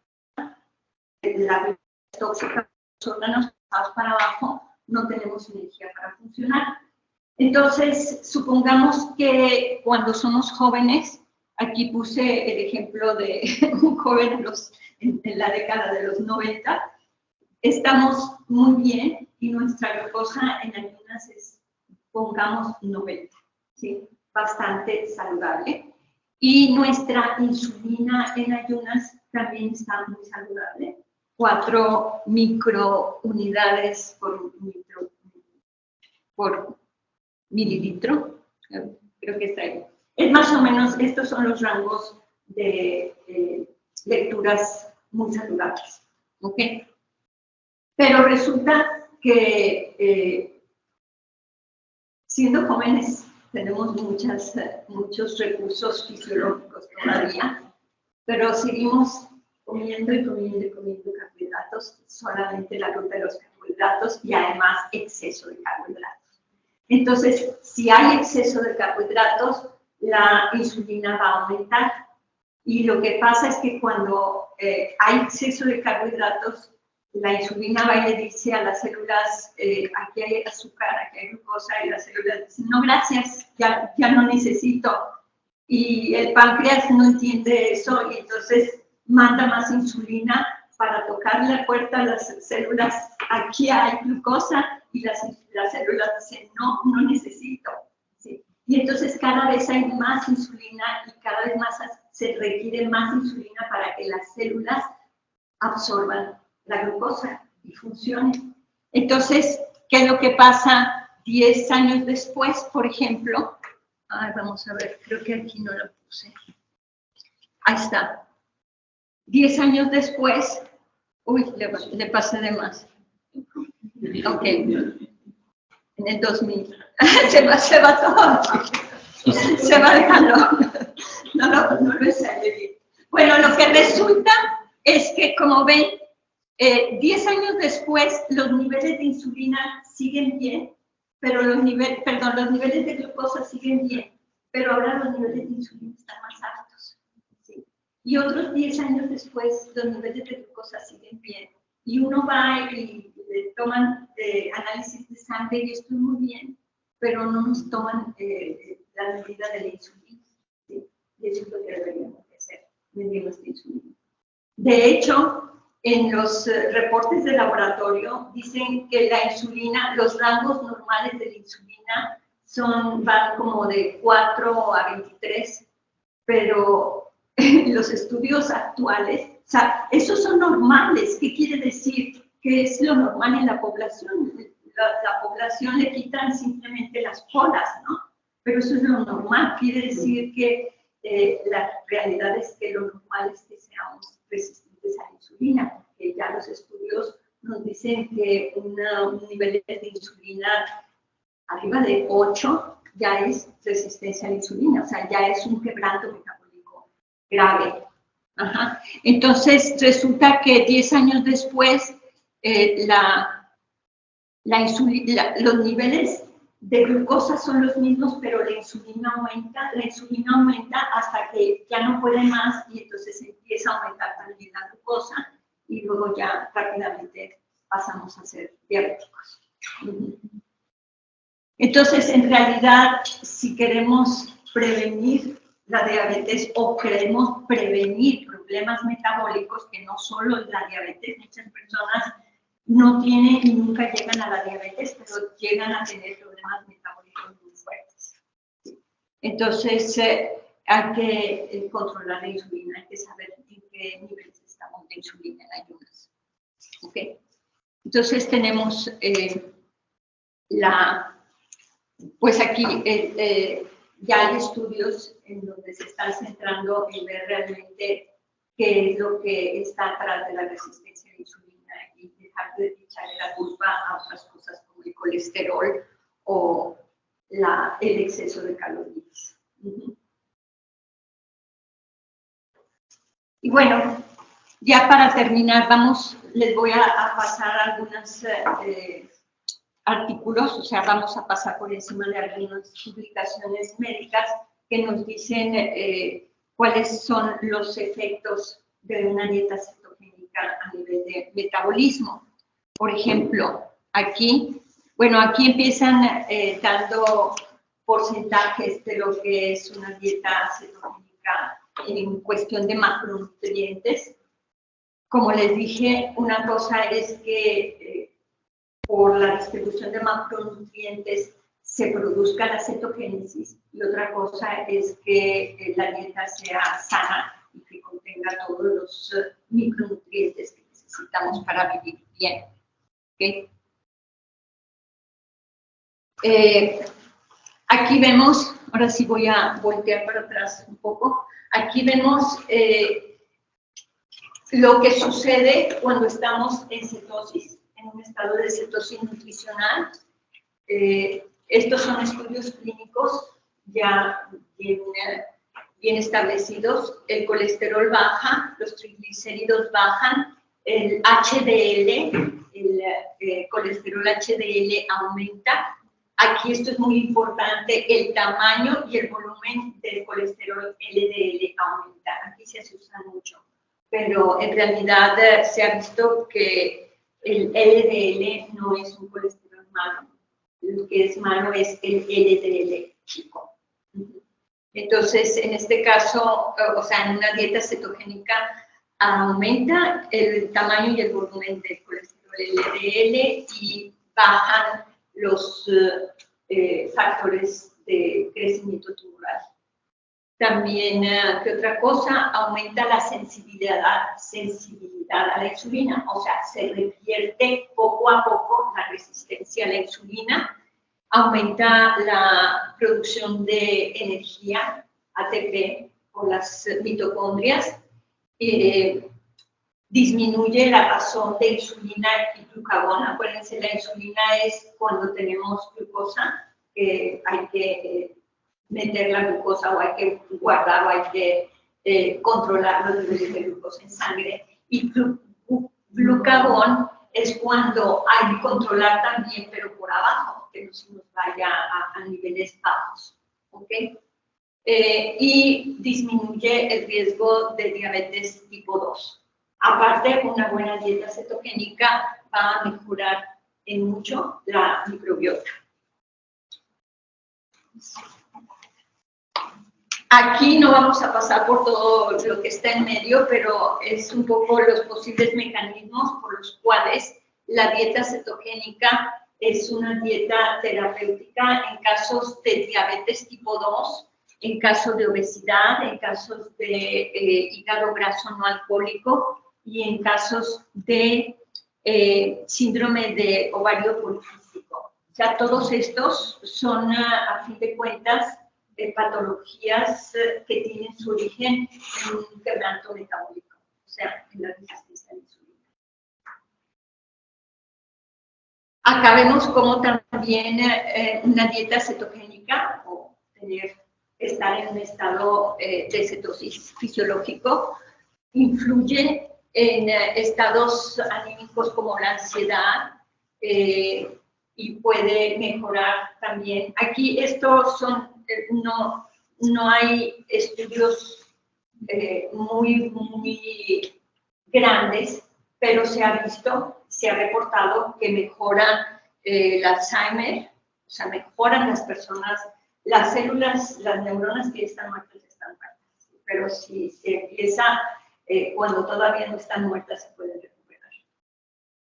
la tóxica, los órganos para abajo, no tenemos energía para funcionar. Entonces, supongamos que cuando somos jóvenes, aquí puse el ejemplo de un joven en la década de los 90, estamos muy bien y nuestra glucosa en ayunas es, pongamos, 90, ¿sí? Bastante saludable. Y nuestra insulina en ayunas también está muy saludable, 4 microunidades por mililitro, creo que está ahí. Es más o menos, estos son los rangos de lecturas muy saludables, ¿ok? Pero resulta que siendo jóvenes tenemos muchos recursos fisiológicos todavía, pero seguimos comiendo carbohidratos, solamente la ruta de los carbohidratos y además exceso de carbohidratos. Entonces, si hay exceso de carbohidratos, la insulina va a aumentar. Y lo que pasa es que cuando hay exceso de carbohidratos, la insulina va y le dice a las células, aquí hay azúcar, aquí hay glucosa, y las células dicen, no, gracias, ya no necesito. Y el páncreas no entiende eso y entonces manda más insulina para tocar la puerta a las células, aquí hay glucosa, y las células dicen, no necesito. ¿Sí? Y entonces cada vez hay más insulina y cada vez más se requiere más insulina para que las células absorban la glucosa y funcione. Entonces, ¿qué es lo que pasa 10 años después, por ejemplo? Vamos a ver, creo que aquí no lo puse. Ahí está. 10 años después, le pasé de más. Ok. En el 2000. se va todo. Se va dejando. No lo sale bien. Bueno, lo que resulta es que, como ven, 10 años después los niveles de insulina siguen bien, pero los niveles de glucosa siguen bien, pero ahora los niveles de insulina están más altos. ¿Sí? Y otros 10 años después los niveles de glucosa siguen bien. Y uno va y le toman análisis de sangre y estoy muy bien, pero no nos toman la medida de la insulina. ¿Sí? Y eso es lo que deberíamos hacer, medir nuestra insulina. De hecho, en los reportes de laboratorio dicen que la insulina, los rangos normales de la insulina van como de 4 a 23, pero los estudios actuales, o sea, esos son normales. ¿Qué quiere decir? Que es lo normal en la población. La población le quitan simplemente las polas, ¿no? Pero eso es lo normal. Quiere decir que la realidad es que lo normal es que seamos resistentes a la insulina, que ya los estudios nos dicen que un nivel de insulina arriba de 8 ya es resistencia a la insulina, o sea, ya es un quebranto metabólico grave. Ajá. Entonces, resulta que 10 años después, los niveles de glucosa son los mismos, pero la insulina aumenta hasta que ya no puede más y entonces empieza a aumentar también la glucosa y luego ya rápidamente pasamos a ser diabéticos. Entonces, en realidad, si queremos prevenir la diabetes o queremos prevenir problemas metabólicos, que no solo es la diabetes, muchas personas no tienen y nunca llegan a la diabetes, pero llegan a tener problemas metabólicos muy fuertes. Entonces, hay que controlar la insulina, hay que saber en qué niveles estamos de insulina en ayunas. ¿Okay? Entonces, tenemos pues aquí ya hay estudios en donde se están centrando en ver realmente qué es lo que está atrás de la resistencia a la insulina y dejar de echarle la culpa a otras cosas como el colesterol o el exceso de calorías. Y bueno, ya para terminar, les voy a pasar algunos artículos, o sea, vamos a pasar por encima de algunas publicaciones médicas que nos dicen cuáles son los efectos de una dieta cetogénica a nivel de metabolismo. Por ejemplo, aquí empiezan dando porcentajes de lo que es una dieta cetogénica en cuestión de macronutrientes. Como les dije, una cosa es que por la distribución de macronutrientes se produzca la cetogénesis y otra cosa es que la dieta sea sana y que contenga todos los micronutrientes que necesitamos para vivir bien. ¿Okay? Aquí vemos, ahora sí voy a voltear para atrás un poco, aquí vemos lo que sucede cuando estamos en cetosis, en un estado de cetosis nutricional. Estos son estudios clínicos ya bien establecidos. El colesterol baja, los triglicéridos bajan, el HDL, el colesterol HDL aumenta. Aquí esto es muy importante, el tamaño y el volumen del colesterol LDL aumenta. Aquí se asusta mucho, pero en realidad se ha visto que el LDL no es un colesterol malo. Lo que es malo es el LDL chico. Entonces, en este caso, o sea, en una dieta cetogénica aumenta el tamaño y el volumen del colesterol LDL y bajan los factores de crecimiento tumoral. También, ¿qué otra cosa? Aumenta la sensibilidad a la insulina, o sea, se revierte poco a poco la resistencia a la insulina, aumenta la producción de energía, ATP, por las mitocondrias, disminuye la razón de insulina y glucagón. Acuérdense, la insulina es cuando tenemos glucosa, que hay que meter la glucosa o hay que guardar o hay que controlar los niveles de glucosa en sangre. Y glucagón es cuando hay que controlar también, pero por abajo, que no se nos vaya a niveles bajos. ¿Okay? Y disminuye el riesgo de diabetes tipo 2. Aparte, una buena dieta cetogénica va a mejorar en mucho la microbiota. Aquí no vamos a pasar por todo lo que está en medio, pero es un poco los posibles mecanismos por los cuales la dieta cetogénica es una dieta terapéutica en casos de diabetes tipo 2, en casos de obesidad, en casos de hígado graso no alcohólico y en casos de síndrome de ovario poliquístico. O sea, todos estos son, a fin de cuentas, patologías que tienen su origen en un quebranto metabólico, o sea, en la resistencia a la insulina. Acá vemos cómo también una dieta cetogénica o estar en un estado de cetosis fisiológico influye en estados anímicos como la ansiedad y puede mejorar también. Aquí estos son no hay estudios muy grandes, pero se ha visto, se ha reportado que mejora el Alzheimer, o sea, mejoran las personas, las células, las neuronas que están muertas, pero si se empieza cuando todavía no están muertas, se pueden recuperar.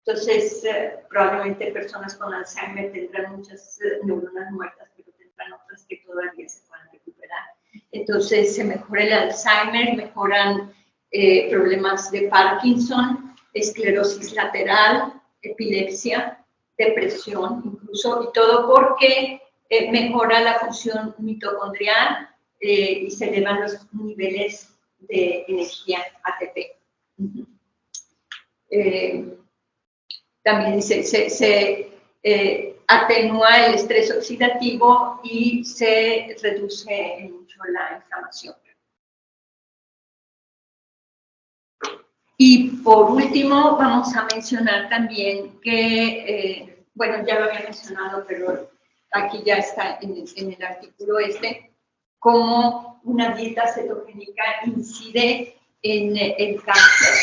Entonces, probablemente personas con Alzheimer tendrán muchas neuronas muertas, pero tendrán otras que todavía se pueden recuperar. Entonces se mejora el Alzheimer, mejoran problemas de Parkinson, esclerosis lateral, epilepsia, depresión incluso, y todo porque mejora la función mitocondrial y se elevan los niveles de energía ATP. También se atenúa el estrés oxidativo y se reduce mucho la inflamación. Y por último, vamos a mencionar también que, bueno, ya lo había mencionado, pero aquí ya está en el artículo cómo una dieta cetogénica incide en el cáncer,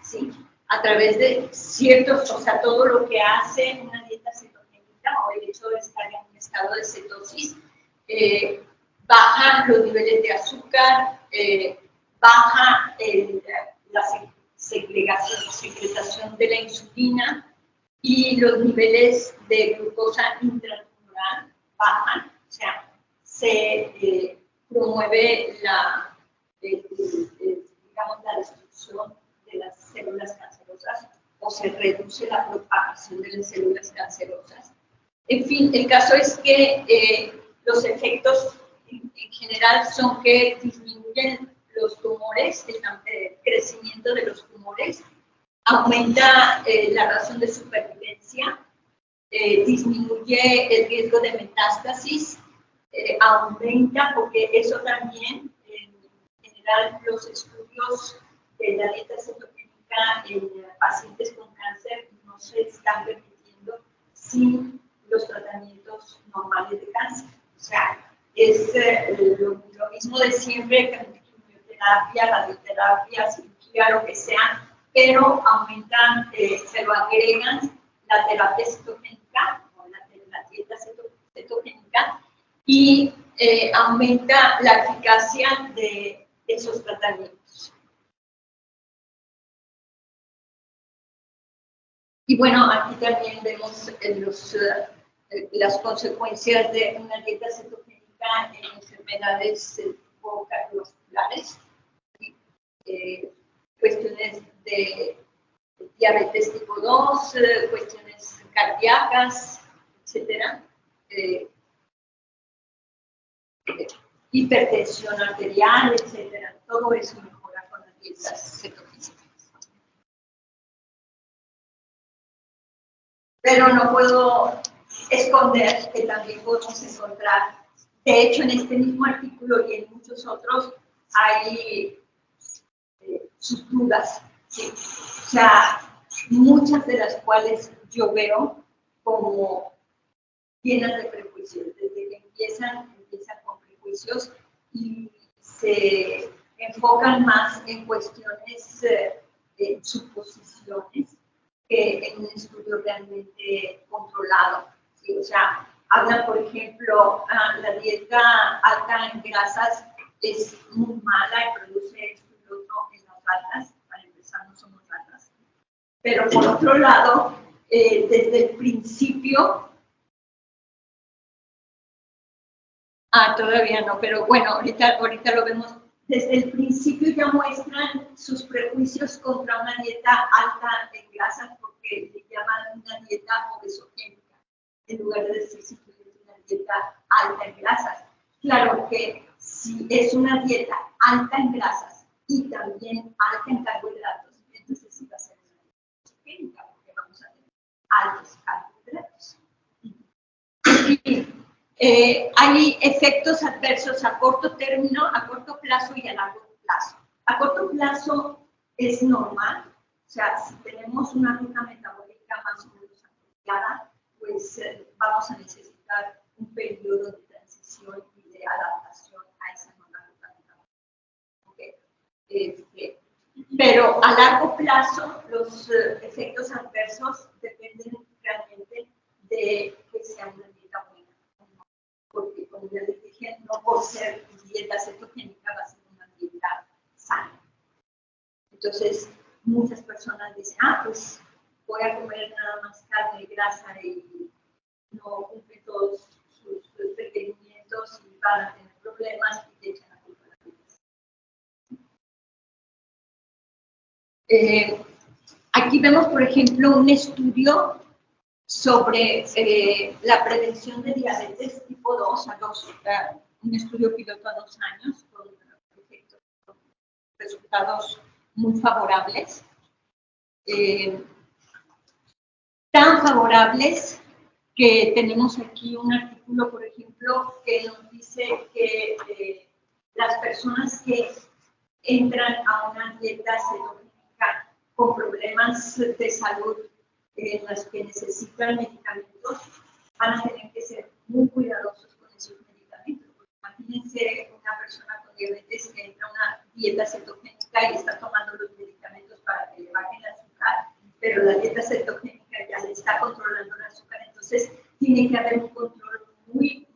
¿sí? A través de ciertos, o sea, todo lo que hace una dieta cetogénica o el hecho de estar en un estado de cetosis, baja los niveles de azúcar, baja la secretación de la insulina y los niveles de glucosa intratumoral bajan, o sea, se promueve digamos, la destrucción de las células cancerosas o se reduce la propagación de las células cancerosas. En fin, el caso es que los efectos en general son que disminuyen los tumores, el crecimiento de los tumores, aumenta la razón de supervivencia, disminuye el riesgo de metástasis, aumenta, porque eso también, en general, los estudios de la dieta cetogénica en pacientes con cáncer no se están repitiendo sin los tratamientos normales de cáncer. O sea, es lo mismo de siempre, que quimioterapia, radioterapia, cirugía, lo que sea, pero aumentan, se lo agregan la terapia cetogénica o la dieta cetogénica y aumenta la eficacia de esos tratamientos. Y bueno, aquí también vemos las consecuencias de una dieta cetogénica en enfermedades tipo cardiovasculares, cuestiones de diabetes tipo 2, cuestiones cardíacas, etcétera, hipertensión arterial, etcétera. Todo eso mejora con las dietas cetogénicas. Pero no puedo esconder que también podemos encontrar, de hecho en este mismo artículo y en muchos otros, hay sus dudas, ¿sí? O sea, muchas de las cuales yo veo como llenas de prejuicios, desde que empiezan con prejuicios y se enfocan más en cuestiones, suposiciones, que en un estudio realmente controlado, ¿sí? O sea, hablan, por ejemplo, la dieta alta en grasas es muy mala y produce esto y lo otro en las ratas. Para empezar, no somos ratas. Pero por otro lado, desde el principio, todavía no, pero bueno, ahorita lo vemos. Desde el principio ya muestran sus prejuicios contra una dieta alta en grasas porque le llaman una dieta obesogénica, en lugar de decir simplemente una dieta alta en grasas. Claro que si es una dieta alta en grasas y también alta en carbohidratos, entonces sí va a ser una dieta obesogénica porque vamos a tener altos carbohidratos. Hay efectos adversos a corto término, a corto plazo y a largo plazo. A corto plazo es normal, o sea, si tenemos una ruta metabólica más o menos apropiada, pues vamos a necesitar un periodo de transición y de adaptación a esa nueva ruta metabólica. Okay. Pero a largo plazo, los efectos adversos dependen realmente de que sea una dieta buena. Porque, como ya les dije, no por ser dieta cetogénica va a ser una dieta sana. Entonces, muchas personas dicen, pues voy a comer nada más carne, grasa y no cumple todos sus requerimientos y van a tener problemas y te echan la culpa Aquí vemos, por ejemplo, un estudio sobre la prevención de diabetes tipo 2 un estudio piloto a 2 años con resultados muy favorables. Tan favorables que tenemos aquí un artículo, por ejemplo, que nos dice que las personas que entran a una dieta cetogénica con problemas de salud en las que necesitan medicamentos, van a tener que ser muy cuidadosos con esos medicamentos. Imagínense una persona con diabetes que entra a una dieta cetogénica y está tomando los medicamentos para que le baje el azúcar, pero la dieta cetogénica ya le está controlando el azúcar, entonces tiene que haber un control muy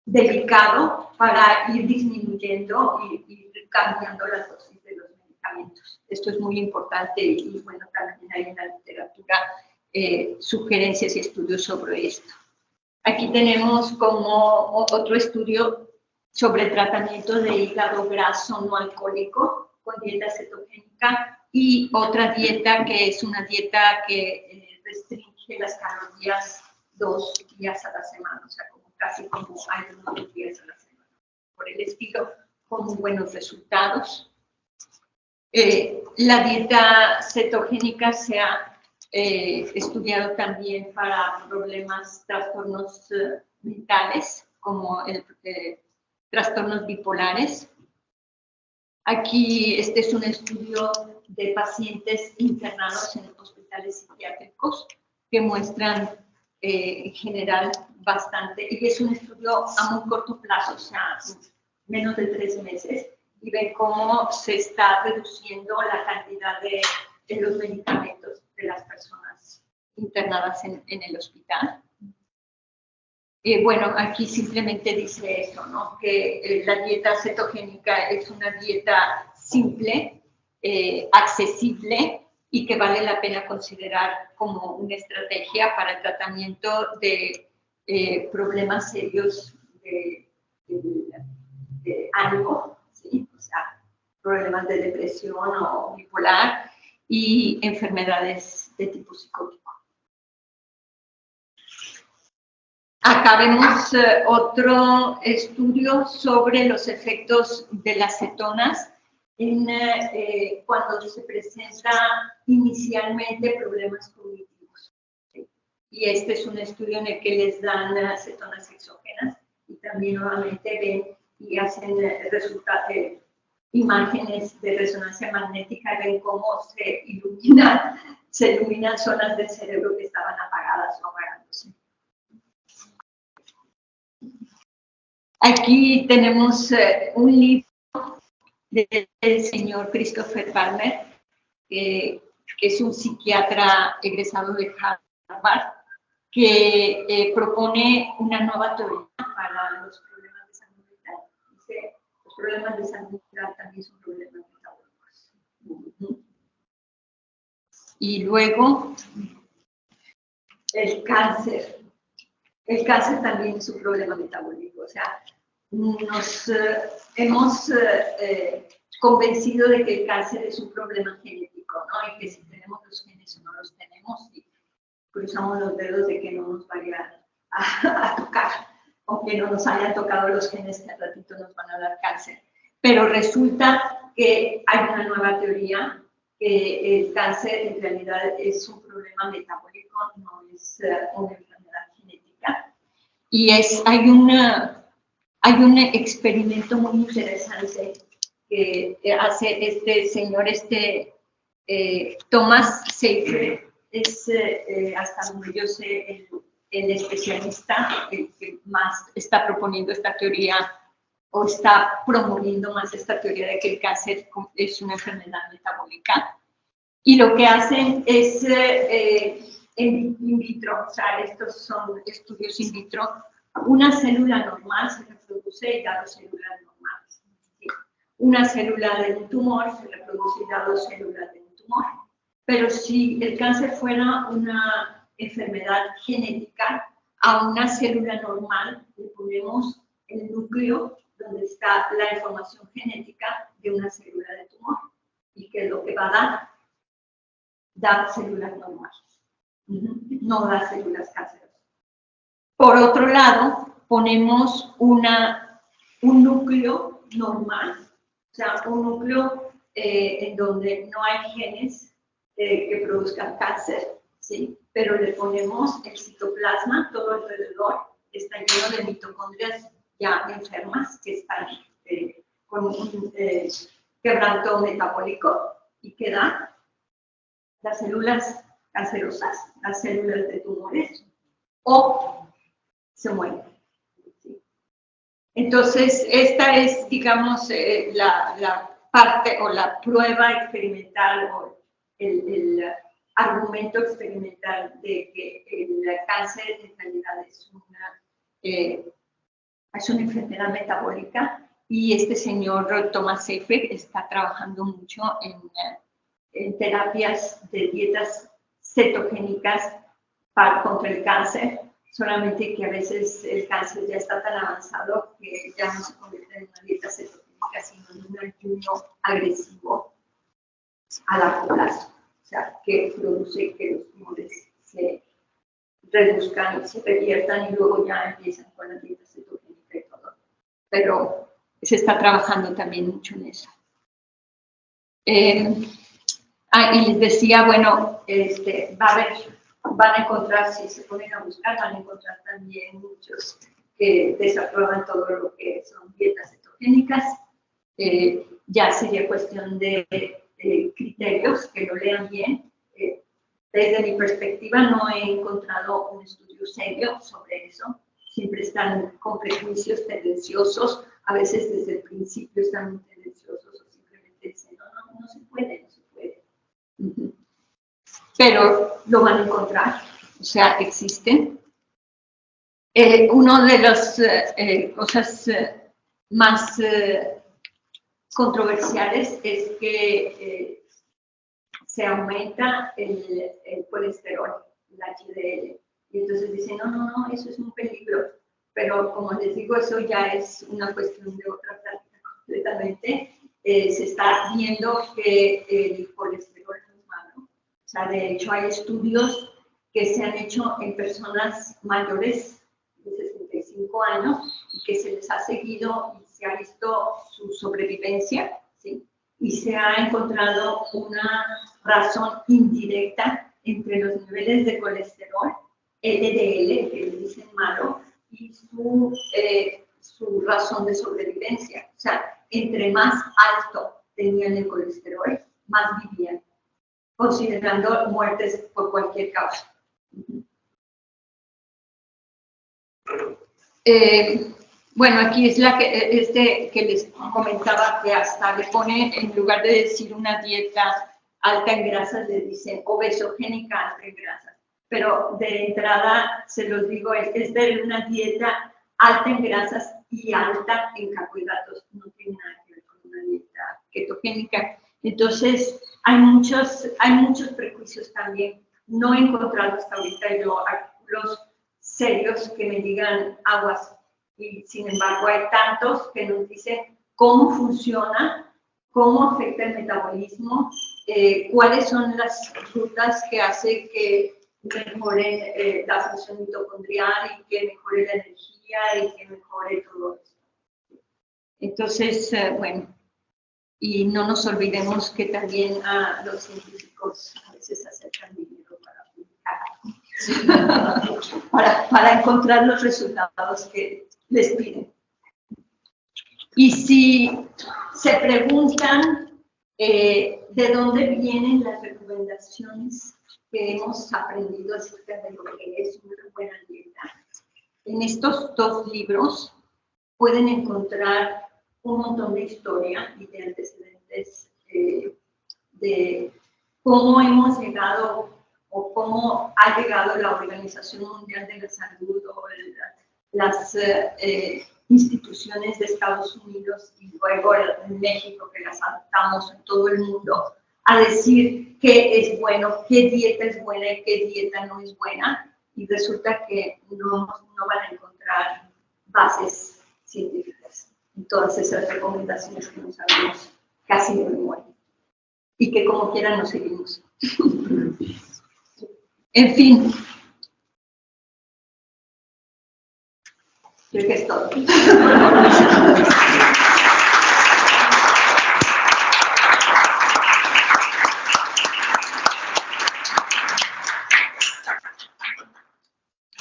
delicado para ir disminuyendo y ir cambiando las dosis de los medicamentos. Esto es muy importante y bueno, también hay en la literatura sugerencias y estudios sobre esto. Aquí tenemos como otro estudio sobre el tratamiento de hígado graso no alcohólico con dieta cetogénica y otra dieta que es una dieta que restringe las calorías 2 días a la semana, o sea, casi como hay unos 2 días a la semana. Por el estilo, con muy buenos resultados. La dieta cetogénica se ha estudiado también para trastornos mentales, como trastornos bipolares. Aquí este es un estudio de pacientes internados en hospitales psiquiátricos que muestran en general bastante, y es un estudio a muy corto plazo, o sea, menos de 3 meses, y ven cómo se está reduciendo la cantidad de los medicamentos de las personas internadas en el hospital. Bueno, aquí simplemente dice eso, ¿no? Que la dieta cetogénica es una dieta simple, accesible y que vale la pena considerar como una estrategia para el tratamiento de problemas serios de ánimo, ¿sí? O sea, problemas de depresión o bipolar y enfermedades de tipo psicótico. Acá vemos otro estudio sobre los efectos de las cetonas cuando se presenta inicialmente problemas cognitivos. ¿Sí? Y este es un estudio en el que les dan cetonas exógenas y también nuevamente ven y hacen imágenes de resonancia magnética y ven cómo se iluminan zonas del cerebro que estaban apagadas o apagándose. Aquí tenemos un libro del señor Christopher Palmer, que es un psiquiatra egresado de Harvard, que propone una nueva teoría para los problemas de salud mental. Dice, los problemas de salud mental también son problemas metabólicos. Y luego, el cáncer. El cáncer también es un problema metabólico, o sea, nos hemos convencido de que el cáncer es un problema genético, ¿no? Y que si tenemos los genes o no los tenemos, y cruzamos los dedos de que no nos vaya a tocar, o que no nos hayan tocado los genes que al ratito nos van a dar cáncer. Pero resulta que hay una nueva teoría, que el cáncer en realidad es un problema metabólico, no es una enfermedad genética. Y hay un experimento muy interesante que hace este señor, Thomas Seyfried, es hasta donde yo sé el especialista el que más está proponiendo esta teoría o está promoviendo más esta teoría de que el cáncer es una enfermedad metabólica. Y lo que hacen es in vitro, o sea, estos son estudios in vitro, una célula normal se reproduce y da 2 células normales. ¿Sí? Una célula de un tumor se reproduce y da 2 células de un tumor. Pero si el cáncer fuera una enfermedad genética, a una célula normal le ponemos el núcleo donde está la información genética de una célula de tumor. ¿Y qué es lo que va a dar? Da células normales, no da células cancerosas. Por otro lado, ponemos un núcleo normal, o sea, un núcleo en donde no hay genes que produzcan cáncer, ¿sí? Pero le ponemos el citoplasma todo alrededor, está lleno de mitocondrias ya enfermas que están con un quebranto metabólico y que dan las células cancerosas, las células de tumores, o se mueren. ¿Sí? Entonces, esta es, digamos, la parte o la prueba experimental o el argumento experimental de que el cáncer en realidad es una enfermedad metabólica, y este señor Thomas Seyfried está trabajando mucho en terapias de dietas cetogénicas contra el cáncer, solamente que a veces el cáncer ya está tan avanzado que ya no se convierte en una dieta cetogénica, sino en un ayuno agresivo a largo plazo, o sea, que produce que los tumores se reduzcan, se reviertan y luego ya empiezan con la dieta cetogénica y todo. Pero se está trabajando también mucho en eso. Y les decía, bueno, van a encontrar, si se ponen a buscar, van a encontrar también muchos que desaprueban todo lo que son dietas cetogénicas. Ya sería cuestión de criterios, que lo lean bien. Desde mi perspectiva no he encontrado un estudio serio sobre eso. Siempre están con prejuicios tendenciosos, a veces desde el principio están muy tendenciosos o simplemente dicen, no se puede, no se puede. Pero lo van a encontrar, o sea, existen. Una de las cosas más controversiales es que se aumenta el colesterol, el HDL, y entonces dicen, no, eso es un peligro, pero como les digo, eso ya es una cuestión de otra plática completamente. Se está viendo que el colesterol no es malo, o sea, de hecho hay estudios que se han hecho en personas mayores de 65 años y que se les ha seguido y se ha visto su sobrevivencia, ¿sí? Y se ha encontrado una razón indirecta entre los niveles de colesterol, LDL, que le dicen malo, y su razón de sobrevivencia. O sea, entre más alto tenían el colesterol, más vivían, considerando muertes por cualquier causa. Bueno, aquí es que les comentaba, que hasta le pone, en lugar de decir una dieta alta en grasas, le dicen obesogénica alta en grasas. Pero de entrada, se los digo, es de una dieta alta en grasas y alta en carbohidratos. No tiene nada que ver con una dieta ketogénica. Entonces, hay muchos prejuicios también. No he encontrado hasta ahorita yo artículos serios que me digan aguas, y sin embargo hay tantos que nos dicen cómo funciona, cómo afecta el metabolismo, cuáles son las rutas que hacen que mejore la función mitocondrial y que mejore la energía y que mejore todo esto. Entonces, bueno, y no nos olvidemos que también a los científicos a veces acercan dinero para publicar, para encontrar los resultados que les piden. Y si se preguntan de dónde vienen las recomendaciones que hemos aprendido acerca de lo que es una buena dieta, en estos dos libros pueden encontrar un montón de historia y de antecedentes de cómo hemos llegado o cómo ha llegado la Organización Mundial de la Salud o las instituciones de Estados Unidos y luego en México, que las adoptamos en todo el mundo, a decir qué es bueno, qué dieta es buena y qué dieta no es buena, y resulta que no van a encontrar bases científicas en todas esas recomendaciones que nos sabemos casi de memoria. y que como quiera nos seguimos. En fin. Creo que es todo.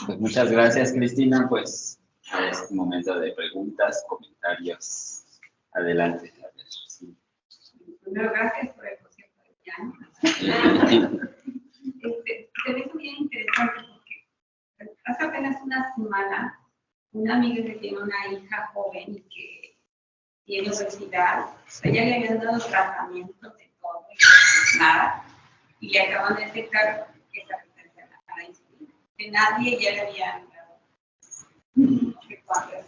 Pues muchas gracias, Cristina. Pues es momento de preguntas, comentarios. Adelante. A ver, sí. Primero, gracias por el concierto de piano. Se me hizo bien interesante porque hace apenas una semana una amiga que tiene una hija joven y que tiene obesidad, ella le habían dado tratamiento de todo y nada, y le acaban de detectar esa resistencia a la insulina. Que nadie ya le había dado no sé cuántas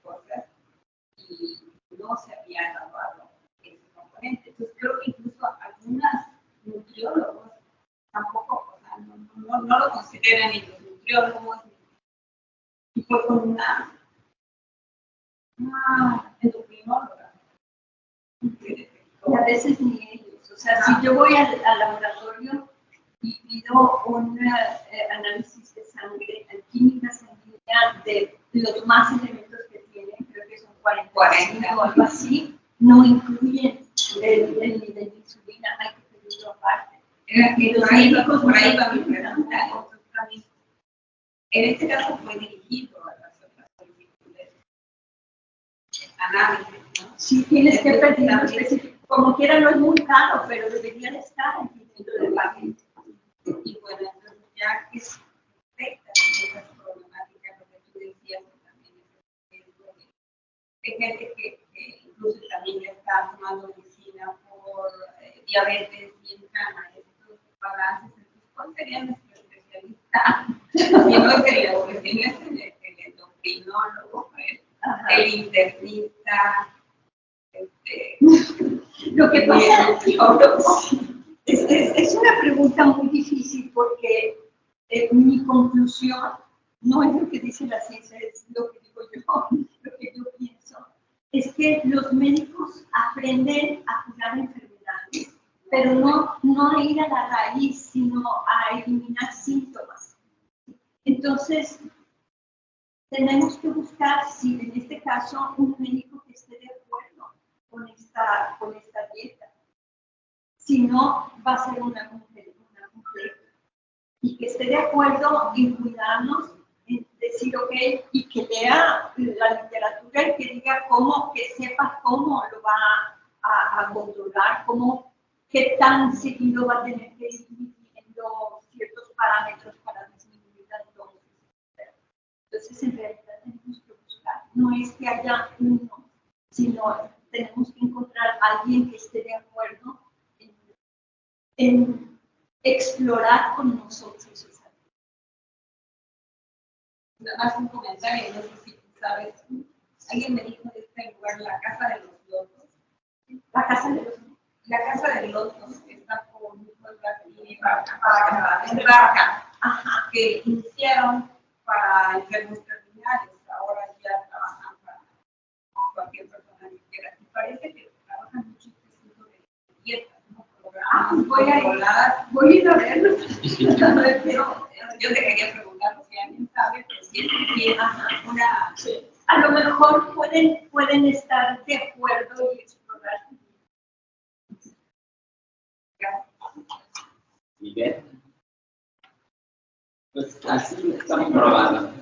cosas y no se había evaluado ese componente. Entonces creo que incluso algunos nutriólogos tampoco, o sea, no lo consideran ni los nutriólogos, y fue con una endocrinóloga. Y a veces ni ellos. O sea, si yo voy al laboratorio y pido un análisis de sangre, química sanguínea de los más elementos que tienen, creo que son 40 o algo así, no incluyen el nivel de insulina, hay que pedirlo aparte. Por ahí va mi pregunta. En este caso fue dirigido a las otras solicitudes. Análisis, ¿no? Sí, tienes que pedirlo específico. Como quiera no es muy caro, pero deberían estar aquí dentro del paquete. Y bueno, entonces ya que se afecta esas problemáticas, lo que tú decías, también es de gente que incluso también ya está tomando medicina por diabetes y en cama, estos balances, entonces, ¿cuál sería nuestro especialista? Si no sería el endocrinólogo, el internista, Lo que pasa es una pregunta muy difícil porque mi conclusión no es lo que dice la ciencia, es lo que digo yo, lo que yo pienso. Es que los médicos aprenden a curar enfermedades, pero no a ir a la raíz, sino a eliminar síntomas. Entonces, tenemos que buscar, si en este caso, un médico que esté de acuerdo con esta dieta. Si no, va a ser una completa. Y que esté de acuerdo en cuidarnos, en decir, ok, y que lea la literatura y que diga cómo, que sepa cómo lo va a controlar, qué tan seguido va a tener que ir midiendo ciertos parámetros para disminuir la dosis. Entonces, en realidad tenemos que buscar, no es que haya uno, sino tenemos que encontrar a alguien que esté de acuerdo en explorar con nosotros esa. Nada más un comentario, no sé si tú sabes, alguien me dijo de este lugar, la Casa de los Lotos. La Casa de los Lotos. La Casa de Lotos está por un pueblo aquí en Barca, que iniciaron para enfermos terminales, ahora ya trabajan para cualquier persona que quiera. Y parece que trabajan mucho este tipo de dietas, ¿no? Voy a ir a verlo. Pero yo te quería preguntar si alguien sabe, pero si es una... A lo mejor pueden estar de acuerdo y explorar. Miguel. Pues así estamos probando.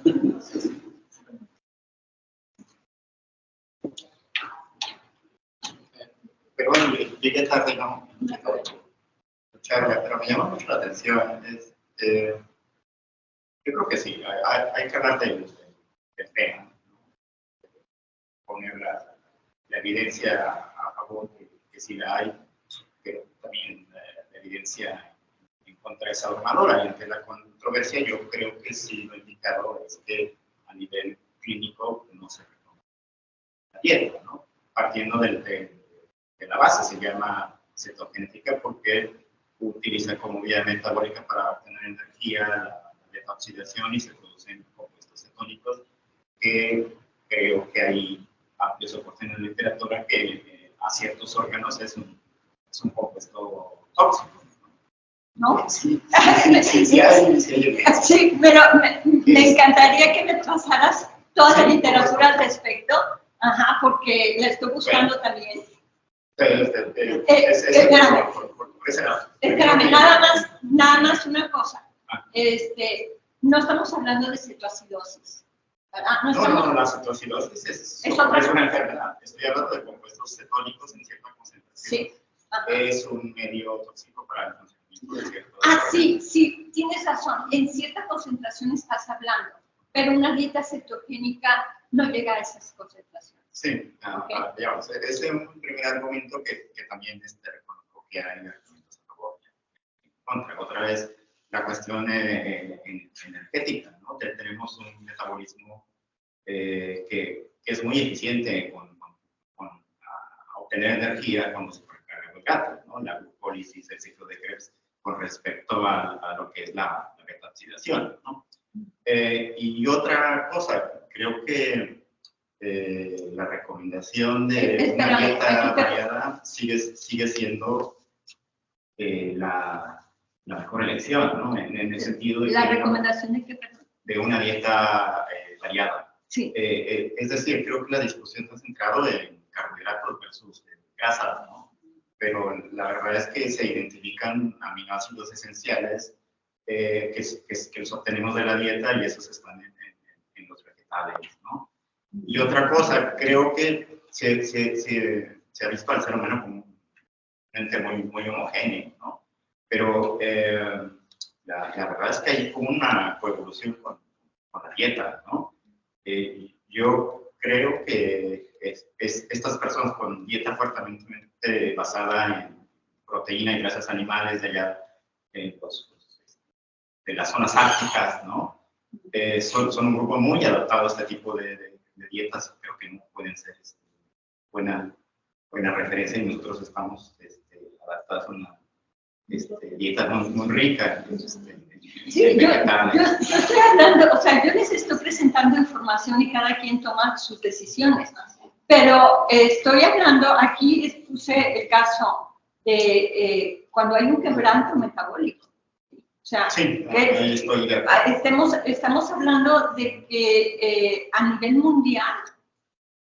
Pero bueno, llegué tarde, no escucharla, pero me llama mucho la atención. Yo creo que sí, hay que hablar del tema, ¿no? Poner la evidencia a favor, que sí la hay, pero también la evidencia en contra es abrumadora. Y ante la controversia, yo creo que sí lo indicado es que a nivel clínico no se recomienda la dieta, ¿no? Partiendo de la base, se llama cetogénica porque utiliza como vía metabólica para obtener energía la beta-oxidación y se producen compuestos cetónicos que creo que hay amplio soporte en la literatura que a ciertos órganos es un es un compuesto tóxico. ¿No? Sí, hay. Sí, pero me encantaría que me pasaras toda la literatura al respecto, ajá, porque la estoy buscando también. Espérame, nada más una cosa. No estamos hablando de cetoacidosis, ¿verdad? No, la cetoacidosis es una enfermedad. Estoy hablando de compuestos cetónicos en cierta concentración. Sí. Es un medio tóxico para el funcionamiento de cierto. Sí, tienes razón. En cierta concentración estás hablando, pero una dieta cetogénica no llega a esas concentraciones. Sí, digamos, ese es un primer argumento que también reconozco que hay argumentos a favor y en contra. Otra vez, la cuestión energética, ¿no? Tenemos un metabolismo que es muy eficiente con obtener energía cuando se pone carbohidratos, ¿no? La glucólisis, el ciclo de Krebs con respecto a lo que es la beta-oxidación, ¿no? Y otra cosa, creo que la recomendación de una dieta variada sigue siendo la mejor elección, ¿no? En el sentido de ¿La recomendación de qué? De una dieta variada. Sí. Es decir, creo que la discusión se ha centrado en carbohidratos versus grasas, ¿no? Pero la verdad es que se identifican aminoácidos esenciales que los obtenemos de la dieta y esos están en los vegetales, ¿no? Y otra cosa, creo que se ha visto al ser humano como un ente muy homogéneo, ¿no? Pero la verdad es que hay como una coevolución con la dieta, ¿no? Yo creo que estas personas con dieta fuertemente basada en proteína y grasas animales de allá, de las zonas árticas, ¿no? Son un grupo muy adaptado a este tipo de dietas. Creo que no pueden ser buena referencia y nosotros estamos adaptados a una dieta muy rica. Sí, yo estoy hablando, o sea, yo les estoy presentando información y cada quien toma sus decisiones, pero estoy hablando, aquí les puse el caso de cuando hay un quebranto metabólico. O sea, sí, ahí estoy de acuerdo. Estamos hablando de que a nivel mundial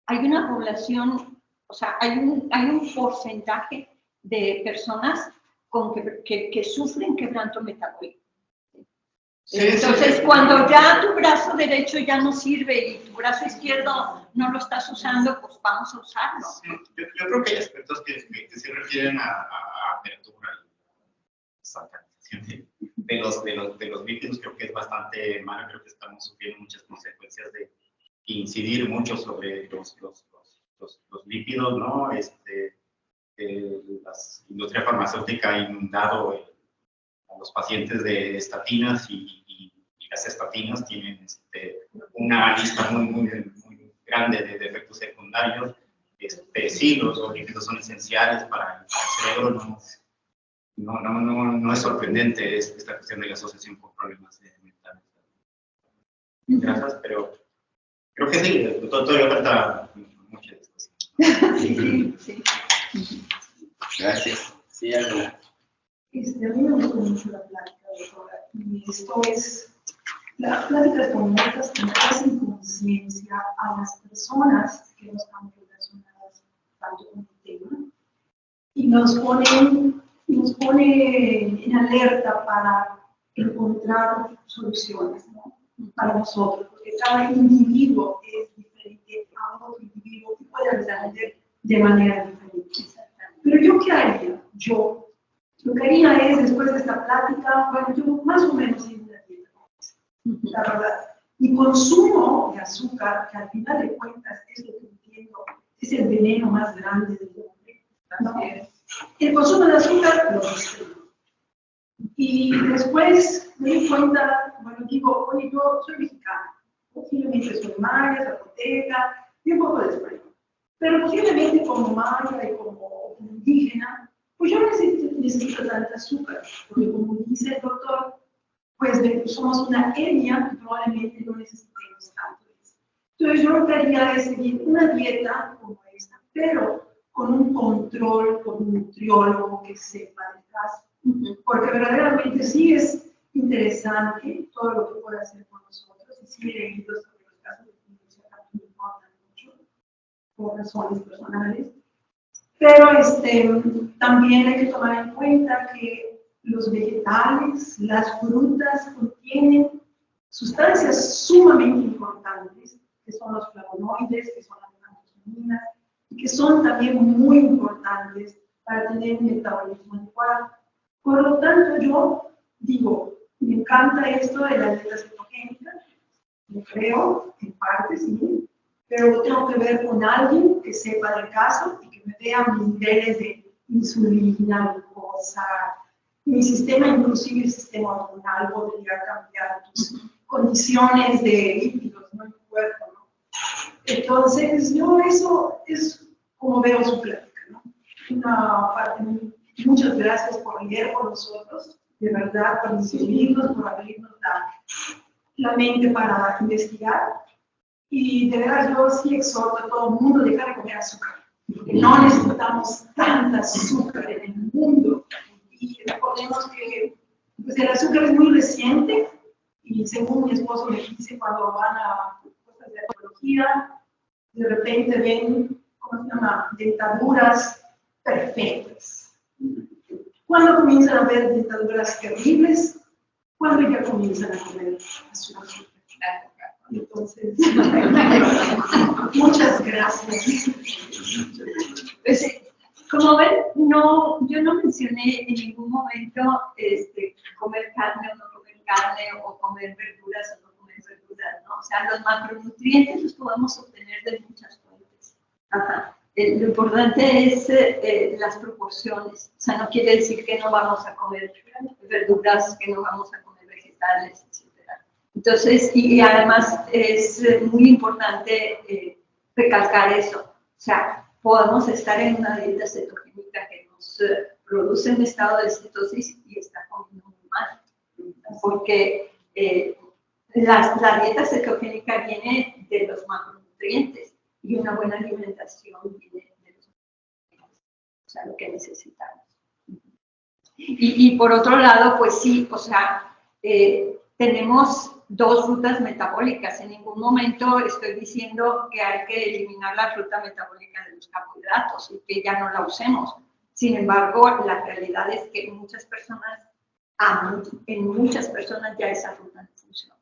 hay una población, o sea, hay un porcentaje de personas que sufren quebranto metabólico. Sí, entonces, cuando ya tu brazo derecho ya no sirve y tu brazo izquierdo no lo estás usando, pues vamos a usarlo. Sí, yo creo que hay aspectos que se refieren a apertura y satanización de los lípidos. Creo que es bastante malo. Creo que estamos sufriendo muchas consecuencias de incidir mucho sobre los lípidos, ¿no? La industria farmacéutica ha inundado a los pacientes de estatinas y las estatinas tienen una lista muy grande de efectos secundarios. Sí, los lípidos son esenciales para el cerebro, no es sorprendente esta cuestión de la asociación con problemas mentales. Gracias, pero creo que sí, todavía falta mucha discusión. Sí. Gracias. Sí, algo. A mí me gustó mucho la plática, doctora, y esto es, las pláticas como estas que hacen conciencia a las personas que no están relacionadas tanto con el tema, y nos pone en alerta para encontrar soluciones, ¿no? Para nosotros, porque cada individuo es diferente a otro individuo y puede responder de manera diferente. Pero yo, ¿qué haría? Lo que haría es, después de esta plática, bueno, yo más o menos hice una dieta, la verdad. Y consumo de azúcar, que al final de cuentas es lo que entiendo, es el veneno más grande del hombre, ¿no? El consumo de azúcar lo destruyo. Y después me di cuenta, bueno, digo, oye, yo soy mexicana, posiblemente soy maya, zapoteca y un poco de español. Pero posiblemente como maya y como indígena, pues yo no necesito tanta azúcar, porque como dice el doctor, pues somos una etnia y probablemente no necesitemos tanto eso. Entonces yo lo que haría es seguir una dieta como esta, pero con un control, con un nutriólogo que sepa del caso. Porque verdaderamente sí es interesante todo lo que puede hacer con nosotros, y sí he leído sobre los casos de epilepsia que me importan mucho, por razones personales. Pero también hay que tomar en cuenta que los vegetales, las frutas contienen sustancias sumamente importantes, que son los flavonoides, que son las antocianinas, y que son también muy importantes para tener un metabolismo adecuado. Por lo tanto, yo digo, me encanta esto de la dieta cetogénica, lo creo, en parte sí, pero tengo que ver con alguien que sepa del caso y que me vea mis niveles de insulina, glucosa, mi sistema, inclusive el sistema hormonal, podría cambiar tus condiciones de lípidos, ¿no? En tu cuerpo, ¿no? Entonces, yo eso es como veo su plática, ¿no? Una parte, muchas gracias por leer con nosotros, de verdad, por inscribirnos, por abrirnos la mente para investigar. Y de verdad yo sí exhorto a todo el mundo a dejar de comer azúcar, porque no necesitamos tanta azúcar en el mundo. Y recordemos que pues, el azúcar es muy reciente, y según mi esposo me dice, cuando van a cosas de arqueología, de repente ven, ¿cómo se llama?, dentaduras perfectas. ¿Cuándo comienzan a ver dentaduras terribles? Cuando ya comienzan a comer azúcar. Entonces, muchas gracias. Pues, como ven, no, yo no mencioné en ningún momento comer carne o no comer carne, o comer verduras o no comer verduras, ¿no? O sea, los macronutrientes los podemos obtener de muchas fuentes. Ajá. Lo importante es las proporciones. O sea, no quiere decir que no vamos a comer verduras, que no vamos a comer vegetales, etc. Entonces, y además es muy importante recalcar eso. O sea, podemos estar en una dieta cetogénica que nos produce un estado de cetosis y está comiendo muy mal. Porque la dieta cetogénica viene de los macronutrientes, y una buena alimentación viene de los macronutrientes, o sea, lo que necesitamos. Y por otro lado, pues sí, o sea, tenemos dos rutas metabólicas. En ningún momento estoy diciendo que hay que eliminar la ruta metabólica de los carbohidratos y que ya no la usemos. Sin embargo, la realidad es que en muchas personas ya esa ruta no funciona.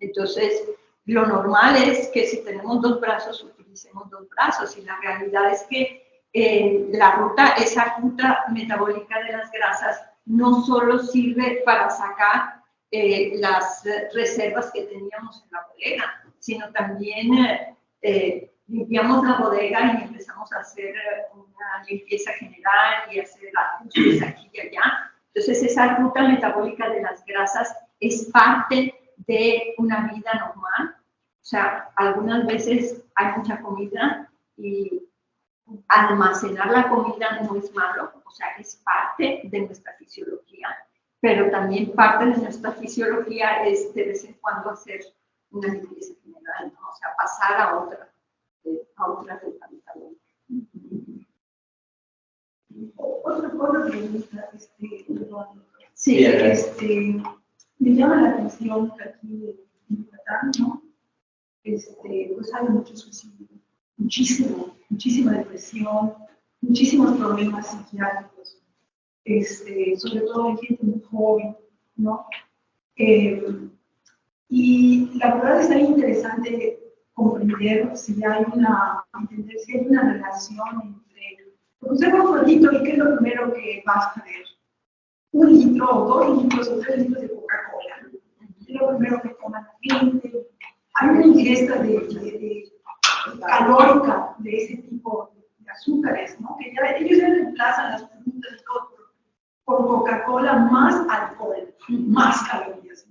Entonces, lo normal es que si tenemos dos brazos, utilicemos dos brazos, y la realidad es que esa ruta metabólica de las grasas no solo sirve para sacar las reservas que teníamos en la bodega, sino también limpiamos la bodega y empezamos a hacer una limpieza general y hacer ajustes aquí y allá. Entonces, esa ruta metabólica de las grasas es parte de una vida normal. O sea, algunas veces hay mucha comida y almacenar la comida no es malo, o sea, es parte de nuestra fisiología, pero también parte de nuestra fisiología es de vez en cuando hacer una limpieza general, ¿no? O sea, pasar a otra ruta metabólica. Otra pregunta, Sí, me llama la atención que aquí en Yucatán, ¿no? Pues hay mucho suicidio, muchísima depresión, muchísimos problemas psiquiátricos, sobre todo en gente muy joven, ¿no? Y la verdad es muy interesante comprender si hay una relación entre, observa un ratito y qué es lo primero que vas a ver. 1 litro o 2 litros o 3 litros de Coca-Cola. Es lo primero que toma la gente. Hay una ingesta calórica de ese tipo de azúcares, ¿no? Que ya ellos ya reemplazan las frutas y todo por Coca-Cola más alcohol, más calorías.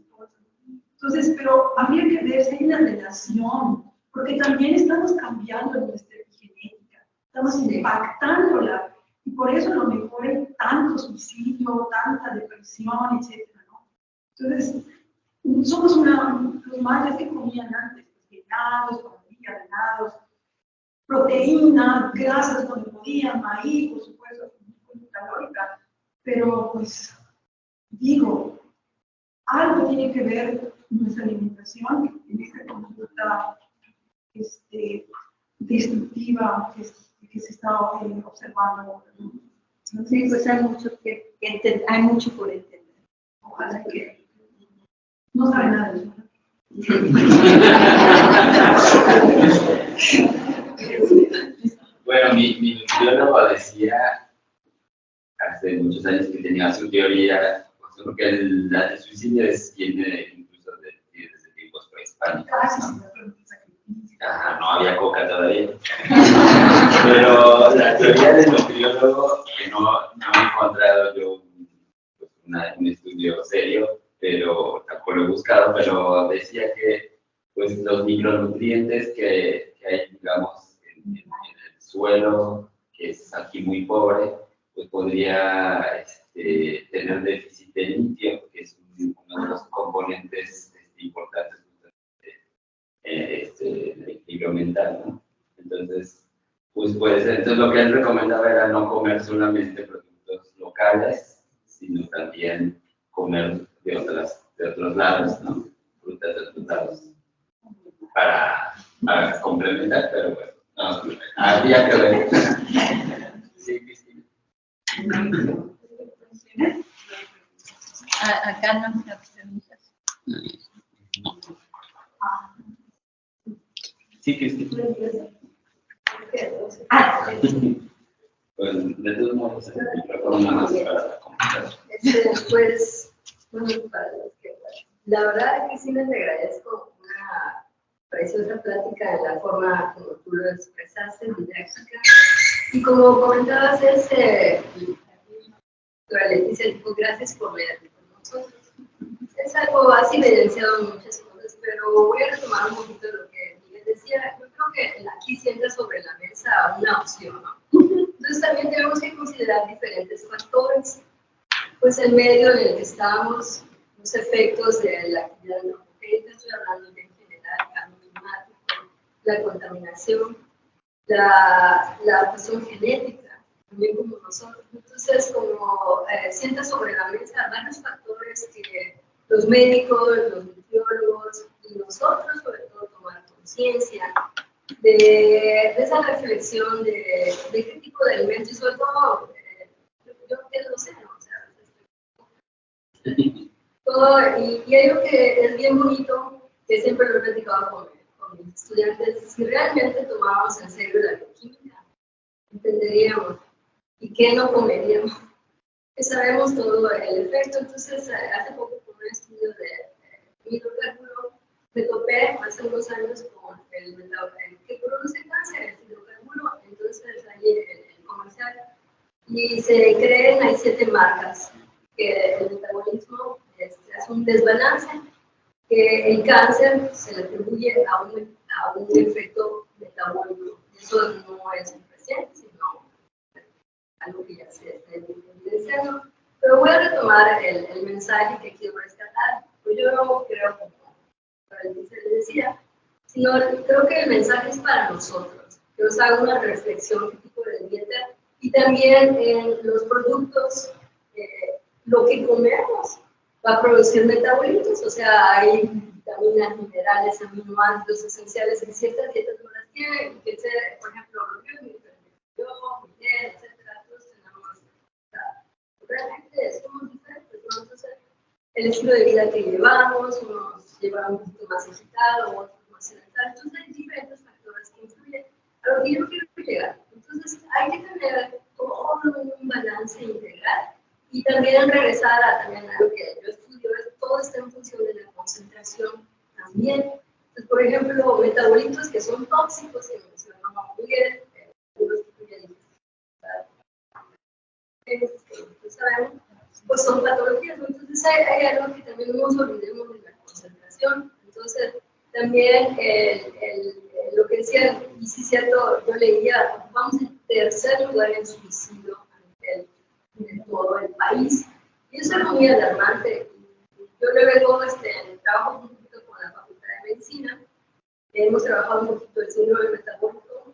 Entonces, pero habría que ver si hay una relación, porque también estamos cambiando nuestra epigenética, estamos impactándola, y por eso a lo mejor hay tanto suicidio, tanta depresión, etcétera, ¿no? Entonces, somos los mayas que comían antes, venados, venados, proteína, grasas donde podía, maíz, por supuesto, muy calórica, pero pues digo, algo tiene que ver nuestra alimentación en esta conducta destructiva que se está observando. Sí, pues hay mucho que entender, hay mucho por entender. Ojalá que no sabe nada de eso. Bueno, mi nutriólogo decía hace muchos años que tenía su teoría, pues, porque el suicidio viene incluso desde tiempos prehispánicos. Ajá, no había coca todavía. Pero la teoría del nutriólogo, que no he encontrado yo pues, un estudio serio, pero tampoco lo he buscado, pero decía que pues, los micronutrientes que hay, digamos, en el suelo, que es aquí muy pobre, pues podría tener déficit de litio, que es uno de los componentes importantes el equilibrio mental, ¿no? Entonces, pues puede ser. Entonces, lo que él recomendaba era no comer solamente productos locales, sino también comer de otros lados, ¿no? Frutas de otros lados, para complementar, pero bueno, no, habría que ver. Sí, Cristina. Acá no me preguntas. Sí, Cristina. Pues, de todos modos, el micrófono nada más para comentar. Pues, bueno, la verdad que sí les agradezco una preciosa plática en la forma como tú lo expresaste, didáctica. Y como comentabas, Leticia, dijo, gracias por leer con nosotros. Es algo, has evidenciado muchas cosas, pero voy a retomar un poquito lo que Miguel decía. Yo creo que aquí sienta sobre la mesa una opción, ¿no? Entonces también tenemos que considerar diferentes factores. Pues el medio en el que estamos, los efectos de la actividad antropogénica, estoy hablando en general, cambio climático, la contaminación, la cuestión genética, también como nosotros. Entonces, como sienta sobre la mesa varios factores que los médicos, los nutriólogos y nosotros, sobre todo, tomar conciencia de esa reflexión de qué tipo de alimentos, y sobre todo, yo que lo sé, ¿no? O sea, todo, y algo que es bien bonito, que siempre lo he platicado con mis estudiantes, si realmente tomábamos en serio la bioquímica, entenderíamos y qué no comeríamos, que sabemos todo el efecto. Entonces, hace poco con un estudio de hidrocarburo, me topé hace unos años con el que produce cáncer, el hidrocarburo. Entonces, ahí el comercial, y se creen, hay 7 marcas, que el metabolismo hace un desbalance, que el cáncer se le atribuye a un efecto metabólico. Eso no es un presente, sino algo que ya se está evidenciando. Pero voy a retomar el mensaje que quiero rescatar. Pues yo no creo, como se decía, sino creo que el mensaje es para nosotros, que nos haga una reflexión qué tipo de dieta, y también en los productos, lo que comemos va a producir metabolitos, o sea, hay vitaminas, minerales, aminoácidos esenciales que ciertas dietas no las tienen, que por ejemplo, yo, Miguel, etcétera, todos tenemos, realmente somos diferentes, ¿no? Entonces, el estilo de vida que llevamos, unos llevan un poquito más agitado, otros más sedentario, entonces hay diferentes factores que influyen a lo que yo quiero llegar. Entonces, hay que tener todo un balance integral. Y también regresar a lo que yo estudio, todo está en función de la concentración también. Entonces, por ejemplo, metabolitos que son tóxicos, que mencionó Miguel, algunos que ya dije, sabemos, pues son patologías. Entonces, hay algo que también no nos olvidemos de la concentración. Entonces, también lo que decía, y sí es cierto, yo leía, vamos en tercer lugar en suicidio a nivel de todo el país. Y eso es muy alarmante. Yo luego trabajo un poquito con la Facultad de Medicina. Hemos trabajado un poquito el síndrome metabólico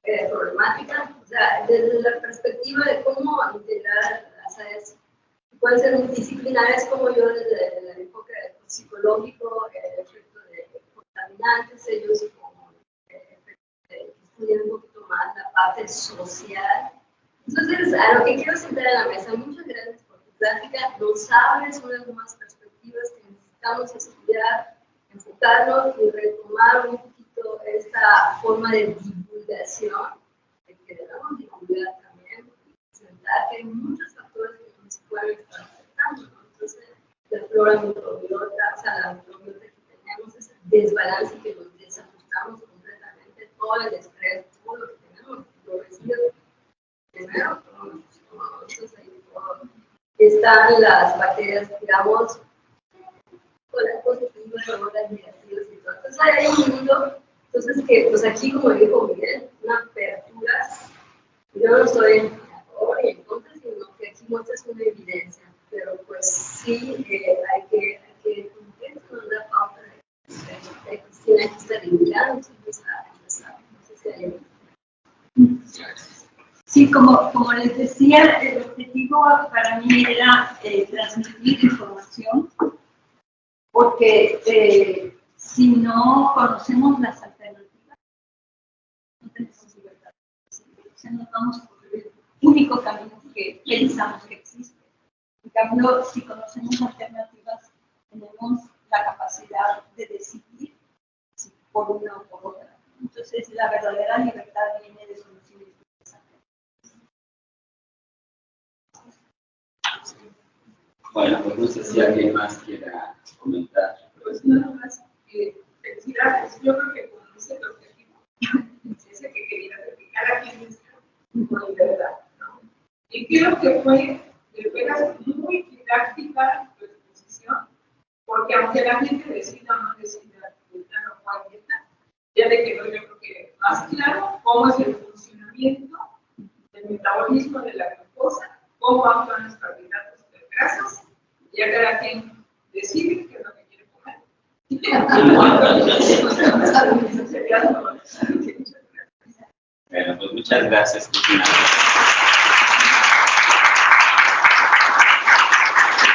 problemática, o sea, desde la perspectiva de cómo integrar las áreas, pueden ser multidisciplinarias como yo desde el enfoque psicológico, el efecto de contaminantes, ellos como estudian un poquito más la parte social. Entonces, a lo que quiero sentar en la mesa, muchas gracias por tu plática, nos abres unas nuevas perspectivas que necesitamos estudiar, enfocarnos y retomar un poquito esta forma de divulgación, de que debemos divulgar también, y presentar que hay muchos factores que nos pueden estar afectando, ¿no? Entonces, la flora microbiota, o sea, la microbiota que tenemos, ese desbalance que nos desajustamos completamente, todo el estrés, todo lo que tenemos, lo residuos, primero, entonces ahí todo. Están las bacterias, digamos, con las positivas, con las negativas y todo. Entonces hay un mundo, entonces que pues aquí como dijo Miguel, una apertura, yo no soy a favor y en contra, sino que aquí muestras una evidencia, pero pues sí hay que cumplir con la pauta de que tiene que estar limitado, entonces no sé si hay. Sí, como les decía, el objetivo para mí era transmitir información, porque si no conocemos las alternativas, no tenemos libertad. O sea, nos vamos por el único camino que pensamos que existe. En cambio, si conocemos alternativas, tenemos la capacidad de decidir si por una o por otra. Entonces, la verdadera libertad viene de conocimiento. Bueno, pues no sé si alguien más quiera comentar. Pues nada más felicidades. Yo creo que como dice el objetivo, es el que quería ver que cada quien está con libertad, ¿no? Y creo que fue de veras muy didáctica tu exposición, porque aunque la gente decida o no decida dieta o cual dieta, ya le quedó yo creo que más claro cómo es el funcionamiento del metabolismo de la glucosa, cómo actúan los carbohidratos grasas, y ya cada quien decide qué es lo que quiere comer. Bueno, pues muchas gracias, Cristina.